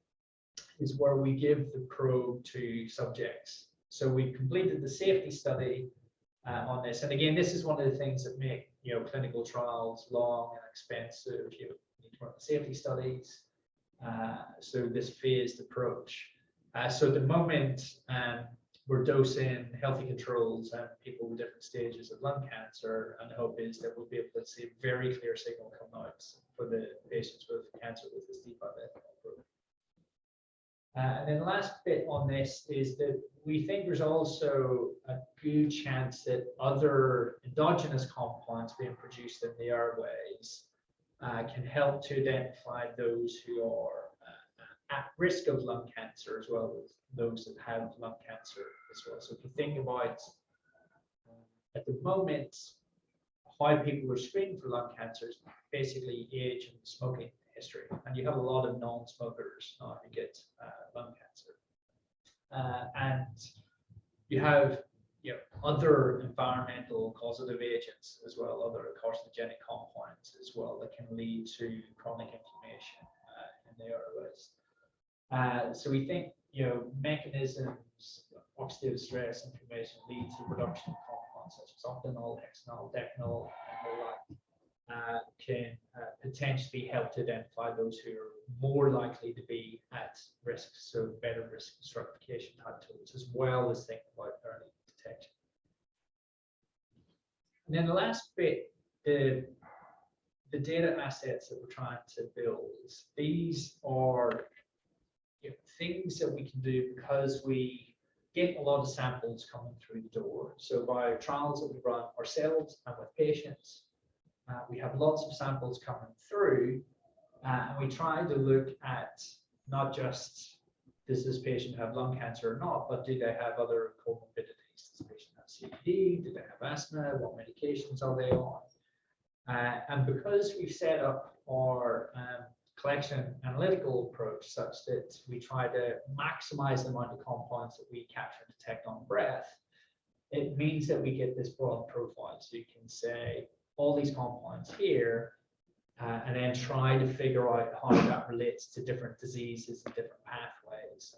is where we give the probe to subjects. So we completed the safety study on this, and again, this is one of the things that make clinical trials long and expensive. You need to run the safety studies. So this phased approach. So at the moment, we're dosing healthy controls and people with different stages of lung cancer, and the hope is that we'll be able to see a very clear signal come out for the patients with cancer with this D5-ethanol probe. And then the last bit on this is that we think there's also a good chance that other endogenous compounds being produced in the airways can help to identify those who are at risk of lung cancer, as well as those that have lung cancer as well. So if you think about at the moment how people are screened for lung cancers, basically age and smoking history, and you have a lot of non-smokers who get lung cancer, and you have other environmental causative agents as well, other carcinogenic compounds as well that can lead to chronic inflammation in the airways. So we think mechanisms, oxidative stress, inflammation lead to production of compounds such as octanol, hexanol, decanol, and the like. Can potentially help to identify those who are more likely to be at risk, so better risk stratification type tools, as well as thinking about early detection. And then the last bit, the data assets that we're trying to build, these are things that we can do because we get a lot of samples coming through the door. So by trials that we run ourselves and with patients, we have lots of samples coming through, and we try to look at not just does this patient have lung cancer or not, but do they have other comorbidities? Does this patient have COPD? Do they have asthma? What medications are they on? And because we've set up our collection analytical approach such that we try to maximize the amount of compounds that we capture and detect on breath, it means that we get this broad profile. So you can say all these compounds here, and then try to figure out how that relates to different diseases and different pathways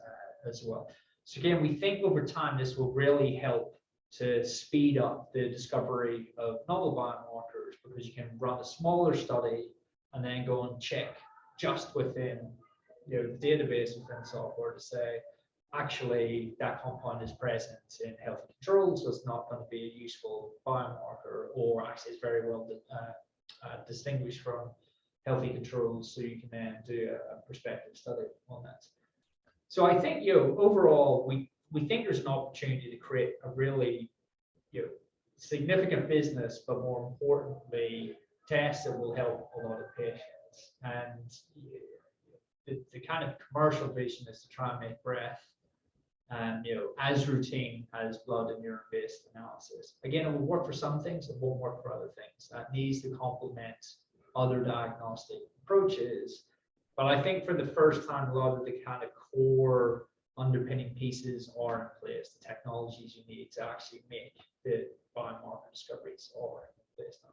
as well. So again, we think over time this will really help to speed up the discovery of novel biomarkers, because you can run a smaller study and then go and check just within the database within software to say, actually, that compound is present in healthy controls, so it's not going to be a useful biomarker, or actually it's very well distinguished from healthy controls, so you can then do a prospective study on that. So I think overall, we think there's an opportunity to create a really significant business, but more importantly, tests that will help a lot of patients. And the kind of commercial vision is to try and make breath as routine as blood and urine-based analysis. Again, it will work for some things, it won't work for other things. That needs to complement other diagnostic approaches. But I think for the first time, a lot of the kind of core underpinning pieces are in place. The technologies you need to actually make the biomarker discoveries are based on.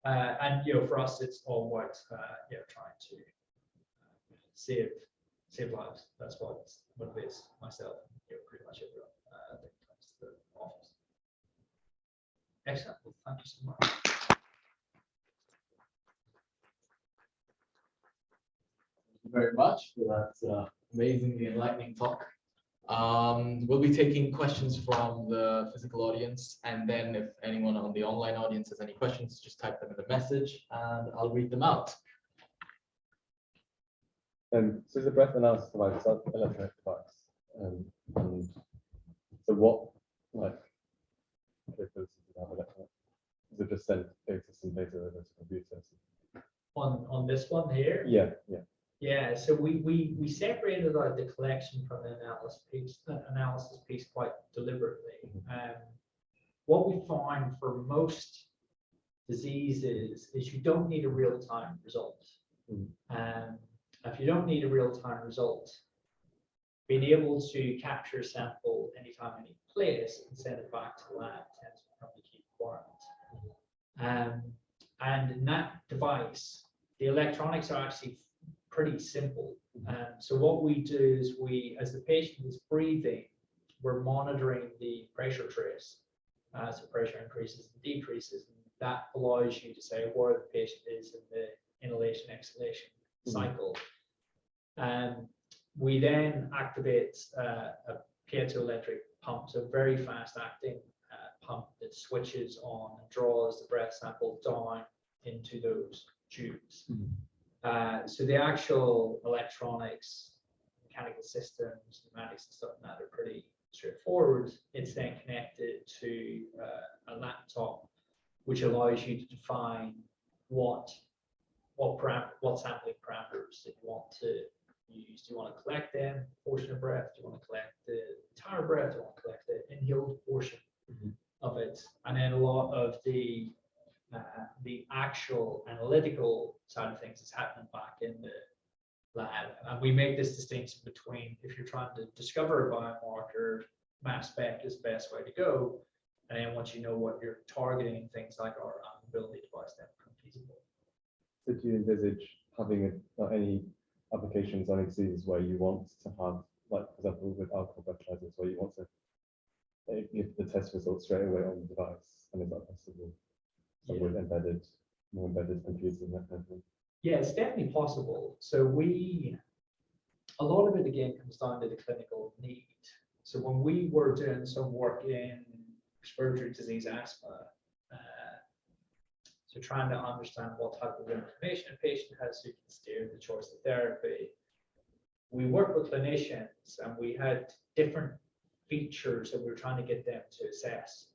And for us, it's all about trying to save lives. That's what motivates myself, pretty much everyone that comes to the office. Excellent. Well, thank you so much. Thank you very much for that amazingly enlightening talk. We'll be taking questions from the physical audience, and then if anyone on the online audience has any questions, just type them in the message and I'll read them out. So the breath analysis device is an electronic device. And so what capabilities do you have electronic? Is it just send some data over to computers? On this one here? Yeah. Yeah, so we separated out the collection from the analysis piece quite deliberately. What we find for most diseases is you don't need a real-time result. If you don't need a real-time result, being able to capture a sample anytime, any place, and send it back to the lab tends to become the key requirement. And in that device, the electronics are actually pretty simple. So what we do is as the patient is breathing, we're monitoring the pressure trace. So pressure increases and decreases, and that allows you to say where the patient is in the inhalation exhalation cycle. We then activate a piezoelectric pump, so very fast acting pump that switches on and draws the breath sample down into those tubes. So the actual electronics, mechanical systems, pneumatics and stuff like that are pretty straightforward. It's then connected to a laptop, which allows you to define what sampling parameters that you want to use. Do you want to collect them, portion of breath? Do you want to collect the entire breath? Do you want to collect the inhaled portion of it? And then a lot of the actual analytical side of things is happening back in the lab. And we make this distinction between if you're trying to discover a biomarker, mass spec is the best way to go. And then once you know what you're targeting, ththings like our ability device then become feasible. So do you envisage having any applications on diseases where you want to have, like for example with alcohol breathalyzers, where you want to give the test results straight away on the device? And is that possible? So with more embedded computers and that kind of thing? Yeah, it's definitely possible. So a lot of it again comes down to the clinical need. So when we were doing some work in respiratory disease asthma, so trying to understand what type of information a patient has so you can steer the choice of therapy, we worked with clinicians and we had different features that we were trying to get them to assess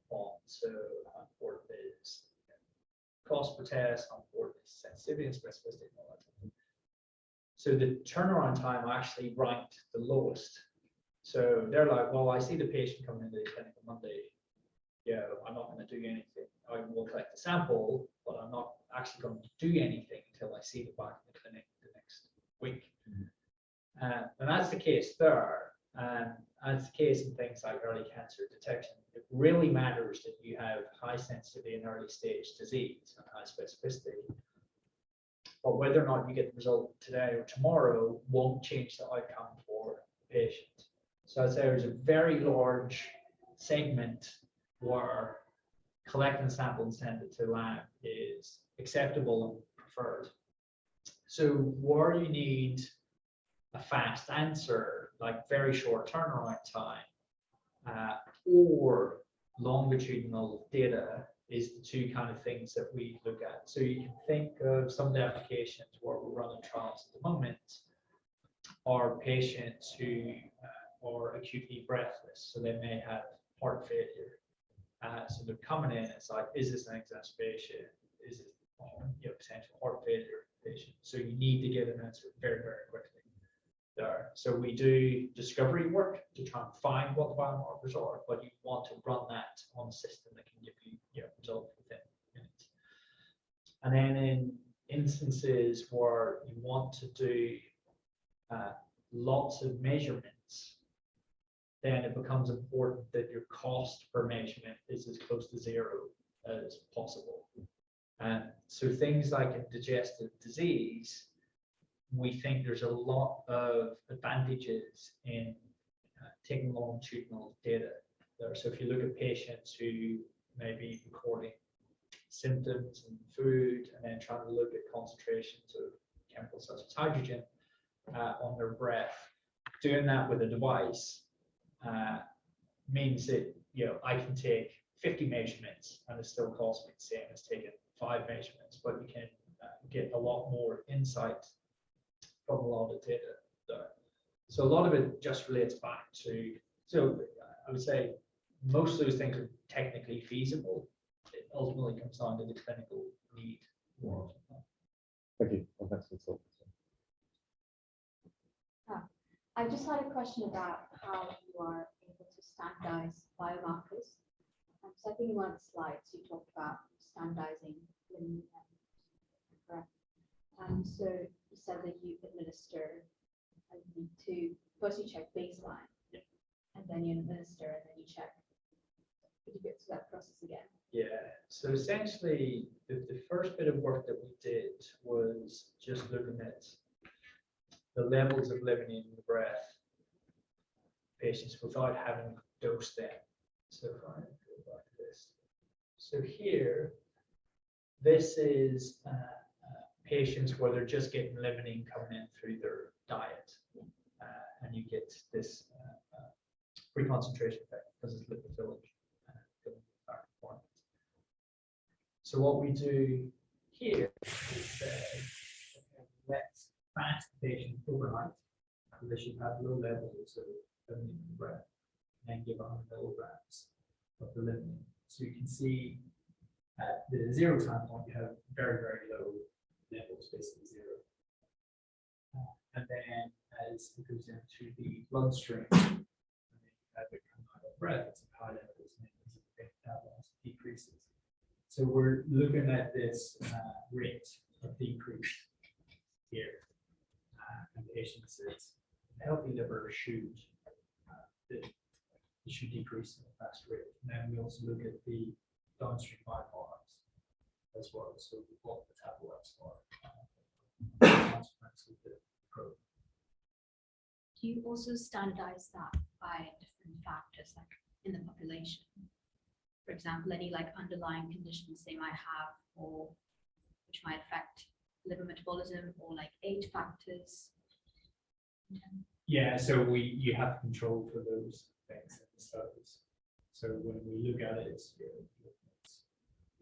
on. So how important is cost per test, how important is sensitivity and specificity and all that. So the turnaround time actually ranked the lowest. So they're like, well, I see the patient coming into the clinic on Monday. Yeah, I'm not going to do anything. I will collect the sample, but I'm not actually going to do anything until I see them back in the clinic the next week. And that's the case there. And that's the case in things like early cancer detection. It really matters that you have high sensitivity and early stage disease and high specificity. But whether or not you get the result today or tomorrow won't change the outcome for the patient. So I'd say there's a very large segment where collecting a sample and send it to the lab is acceptable and preferred. So where you need a fast answer, like very short turnaround time, or longitudinal data is the two kind of things that we look at. So you can think of some of the applications where we're running trials at the moment are patients who are acutely breathless. So they may have heart failure. So they're coming in, it's like, is this an exacerbation? Is it potential heart failure patient? So you need to get an answer very, very quickly there. So we do discovery work to try and find what the biomarkers are, but you want to run that on a system that can give you results within minutes. And then in instances where you want to do lots of measurements, then it becomes important that your cost per measurement is as close to zero as possible. So things like in digestive disease, we think there's a lot of advantages in taking longitudinal data there. So if you look at patients who may be recording symptoms and food, and then trying to look at concentrations of chemicals such as hydrogen on their breath, doing that with a device means that, you know, I can take 50 measurements and it still costs me the same as taking 5 measurements, but you can get a lot more insight from a lot of data there. So a lot of it just relates back to, so I would say most of those things are technically feasible. It ultimately comes down to the clinical need. Thank you. Well, thanks for the talk. I just had a question about how you are able to standardize biomarkers. So I think in one of the slides you talked about standardizing limonene and breath. So you said that you administer first you check baseline, and then you administer, and then you check. Could you get to that process again? Yeah, so essentially the first bit of work that we did was just looking at the levels of limonene in the breath patients without having dosed them. So if I go back to this, so here, this is patients where they're just getting limonene coming in through their diet, and you get this pre-concentration effect because it's lipophilic. So what we do here is let's fast the patient overnight, so they should have low levels of limonene in the breath, and then give 100 milligrams of the limonene. So you can see at the 0 time point, you have very, very low levels, basically 0. And then as it goes into the bloodstream, and then you have it come out of breath, it's a high levels, and then that decreases. So we're looking at this rate of decrease here. And patients says healthy liver should decrease at a fast rate. And then we also look at the downstream byproducts as well. So what the metabolites are consequence of the probe. Do you also standardize that by different factors, like in the population? For example, any like underlying conditions they might have, or which might affect liver metabolism, or like age factors? Yeah, so you have control for those things in the studies. So when we look at it, it's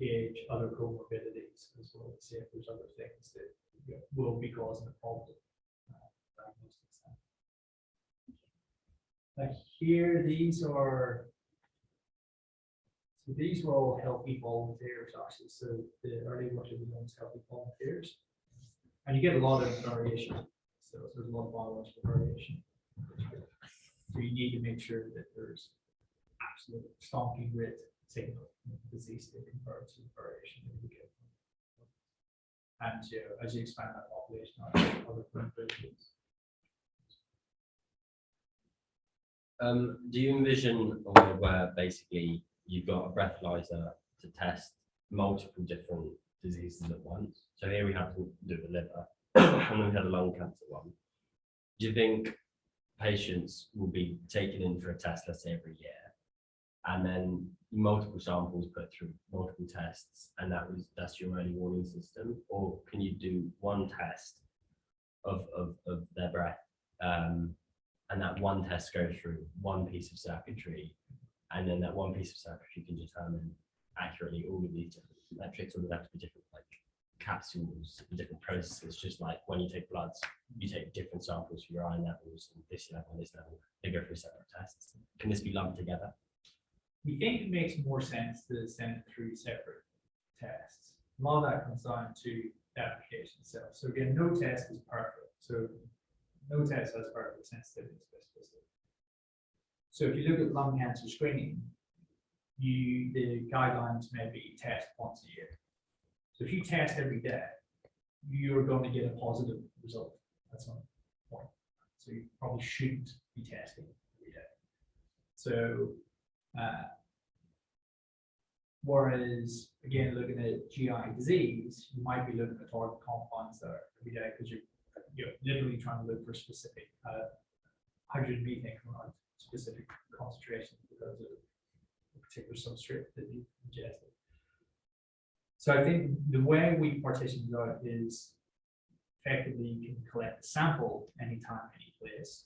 age, other comorbidities as well, to see if there's other things that will be causing the problem. Here, these are all healthy volunteers, actually. So the early work that we done is healthy volunteers, and you get a lot of variation. So there's a lot of biological variation. So you need to make sure that there's absolute stonking grid signal disease state compared to the variation that you get. And as you expand that population, other comorbidities. Do you envision a way where basically you've got a breathalyzer to test multiple different diseases at once? So here we have to do the liver, and then we had a lung cancer one. Do you think patients will be taken in for a test, let's say every year, and then multiple samples put through multiple tests, and that's your early warning system? Or can you do one test of their breath, and that one test goes through one piece of circuitry, and then that one piece of circuitry can determine accurately all of these different metrics, or would have to be different like capsules, different processes, just like when you take bloods, you take different samples for your iron levels, and this level and this level, they go through separate tests. Can this be lumped together? We think it makes more sense to send it through separate tests. A lot of that comes down to the application itself. So again, no test is perfect. So no test has perfect sensitivity and specificity. So if you look at lung cancer screening, the guidelines may be test once a year. So if you test every day, you're going to get a positive result. That's one point. So you probably shouldn't be testing every day. So Whereas, again, looking at GI disease, you might be looking at target compounds that are every day because you're literally trying to look for specific hydrogen methane compound, specific concentrations because of a particular substrate that you ingested. So I think the way we partition it out is effectively you can collect a sample anytime, any place,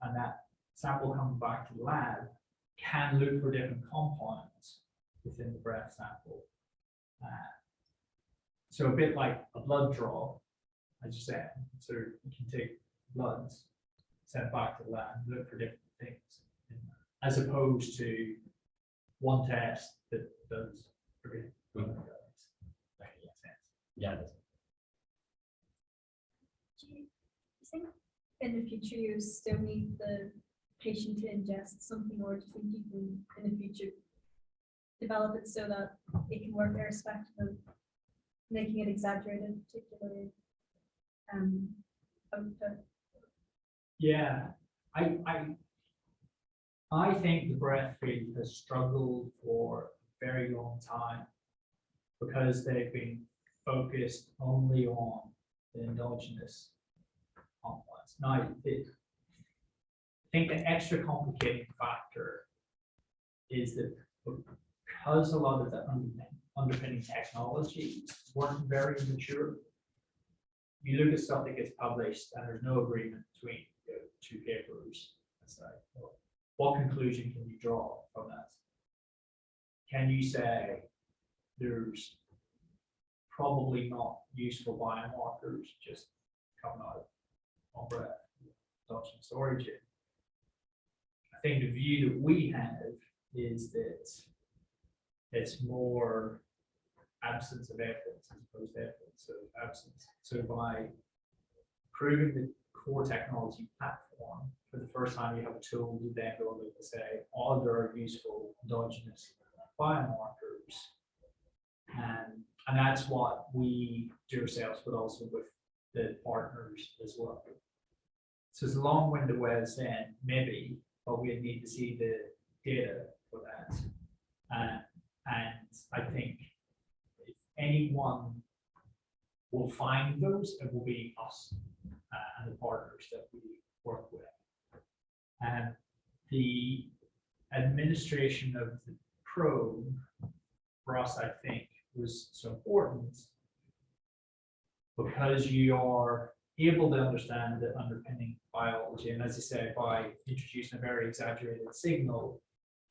and that sample coming back to the lab can look for different compounds within the breath sample. So a bit like a blood draw, as you said, so you can take bloods, send back to the lab, and look for different things, as opposed to one test that does everything. Yeah. Do you think in the future you still need the patient to ingest something, or do you think you can in the future develop it so that it can work irrespective of making it exaggerated, particularly output? Yeah, I think the breath field has struggled for a very long time because they've been focused only on the endogenous compounds. Now, I think the extra complicating factor is that because a lot of the underpinning technologies weren't very mature, you look at stuff that gets published and there's no agreement between two papers. It's like, well, what conclusion can you draw from that? Can you say there's probably not useful biomarkers just coming out on breath, endogenous origin? I think the view that we have is that it's more absence of evidence as opposed to evidence of absence. So by proving the core technology platform, for the first time you have a tool to then go and say, are there useful endogenous biomarkers? And that's what we do ourselves, but also with the partners as well. So it's a long-winded way of saying maybe, but we need to see the data for that. And I think if anyone will find those, it will be us and the partners that we work with. And the administration of the probe for us, I think, was so important because you are able to understand the underpinning biology. And as you say, by introducing a very exaggerated signal,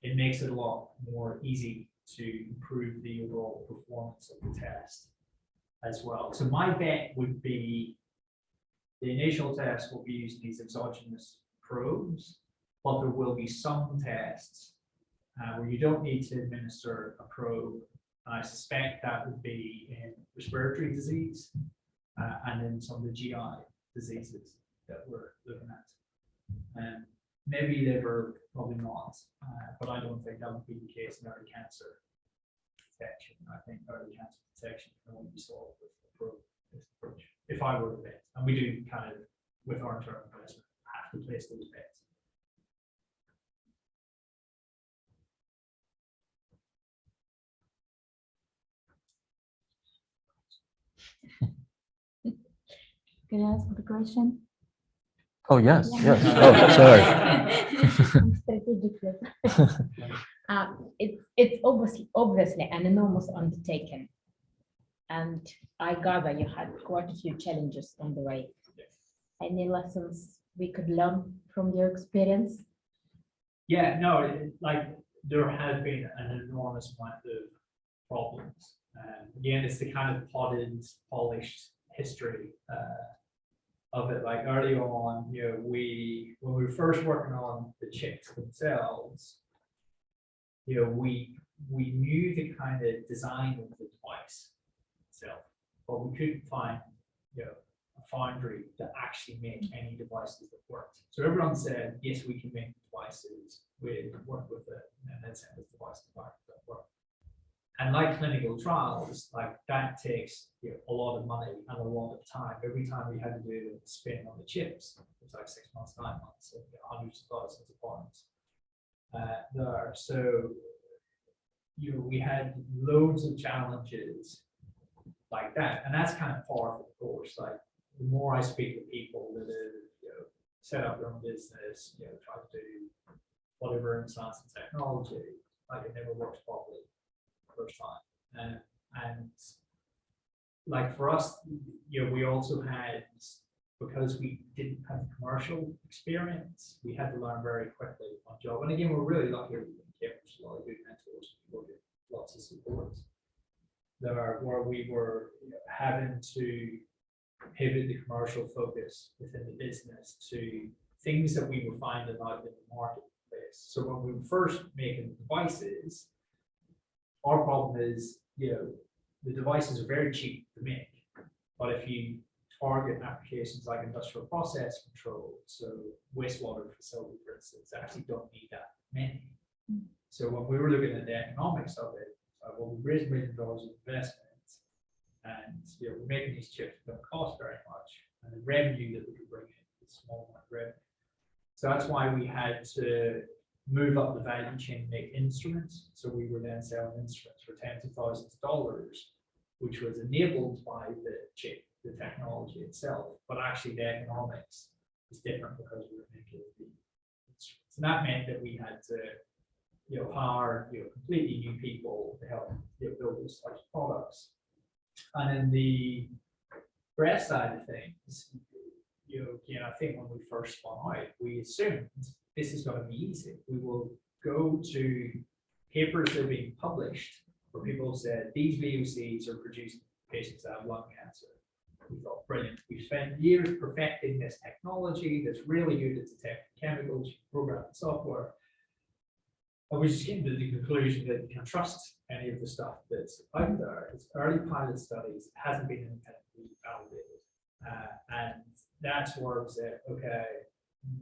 it makes it a lot more easy to improve the overall performance of the test as well. So my bet would be the initial test will be using these exogenous probes, but there will be some tests where you don't need to administer a probe. I suspect that would be in respiratory disease and in some of the GI diseases that we're looking at. Maybe liver, probably not, but I don't think that would be the case in early cancer detection. I think early cancer detection can only be solved with the probe approach, if I were to bet. And we do kind of, with our internal investment, have to place those bets. Can I ask the question? Oh, yes, Yeah. yes. Oh, sorry. Strategically. It's obviously an enormous undertaking. And I gather you had quite a few challenges on the way. Any lessons we could learn from your experience? Yeah, no, like there has been an enormous amount of problems. Again, it's the kind of potted, polished history of it. Like early on, you know, when we were first working on the chips themselves, you know, we knew the kind of design of the device itself, but we couldn't find, you know, a foundry that actually made any devices that worked. So everyone said, yes, we can make devices, we work with it, and then send this device to market that work. And like clinical trials, like that takes, you know, a lot of money and a lot of time. Every time we had to do a spin on the chips, it was like 6 months, 9 months, and hundreds of thousands of pounds there. So we had loads of challenges like that, and that's kind of part of the course. Like the more I speak to people that have set up their own business, try to do whatever in science and technology, like it never works properly the first time. And like for us, we also had, because we didn't have the commercial experience, we had to learn very quickly on job. And again, we're really lucky in Cambridge, a lot of good mentors, lots of support there, where we were having to pivot the commercial focus within the business to things that we were finding out in the marketplace. So when we were first making devices, our problem is, the devices are very cheap to make, but if you target applications like industrial process control, so wastewater facility, for instance, actually don't need that many. So when we were looking at the economics of it, well, we raised $1 million of investment, and we're making these chips that don't cost very much, and the revenue that we could bring in is small amount of revenue. So that's why we had to move up the value chain and make instruments. So we were then selling instruments for tens of thousands of dollars, which was enabled by the chip, the technology itself, but actually the economics is different because we were making the instruments. And that meant that we had to hire completely new people to help build those types of products. And in the breast side of things, I think when we first spun out, we assumed this is going to be easy. We will go to papers that are being published where people have said these VOCs are producing patients that have lung cancer. We thought, brilliant. We've spent years perfecting this technology that's really good at detecting chemicals, program the software. And we just came to the conclusion that you can trust any of the stuff that's out there. It's early pilot studies, hasn't been independently validated. And that's where we said, okay,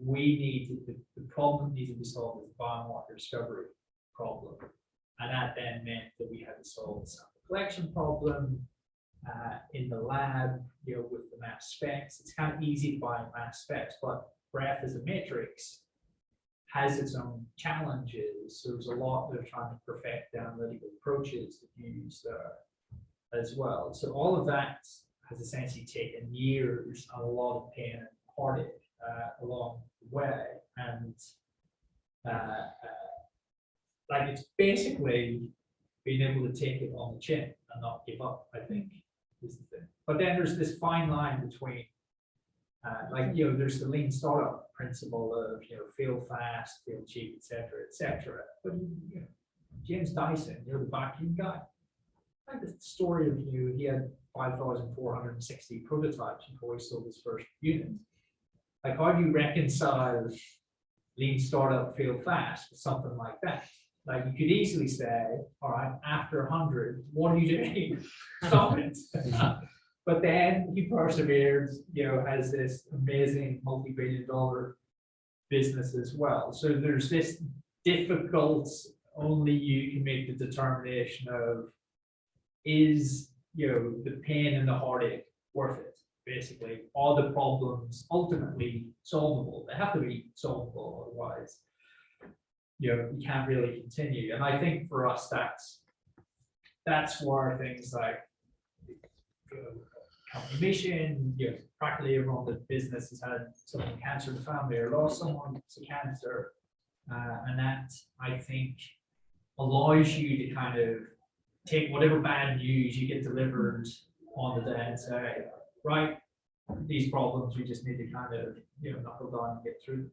we need the problem needs to be solved is the biomarker discovery problem. And that then meant that we had to solve the sample collection problem in the lab, with the mass specs. It's kind of easy to buy mass specs, but breath as a matrix has its own challenges. So there's a lot they're trying to perfect the analytical approaches that you use there as well. So all of that has essentially taken years and a lot of pain and heartache along the way. And like it's basically being able to take it on the chin and not give up, I think, is the thing. But then there's this fine line between there's the lean startup principle of fail fast, fail cheap, etc. But James Dyson, the vacuum guy, like the story of he had 5,460 prototypes before he sold his first unit. Like, how do you reconcile lean startup, fail fast with something like that? Like, you could easily say, all right, after 100, what are you doing? Stop it. But then he persevered, has this amazing multi-billion-dollar business as well. So there's this difficult, only you can make the determination of, is the pain and the heartache worth it? Basically, are the problems ultimately solvable? They have to be solvable, otherwise, you can't really continue. And I think for us, that's where things like company mission, practically everyone in the business has had someone cancer in the family or lost someone to cancer, and that I think allows you to kind of take whatever bad news you get delivered on the day and say, right, these problems we just need to kind of knuckle down and get through.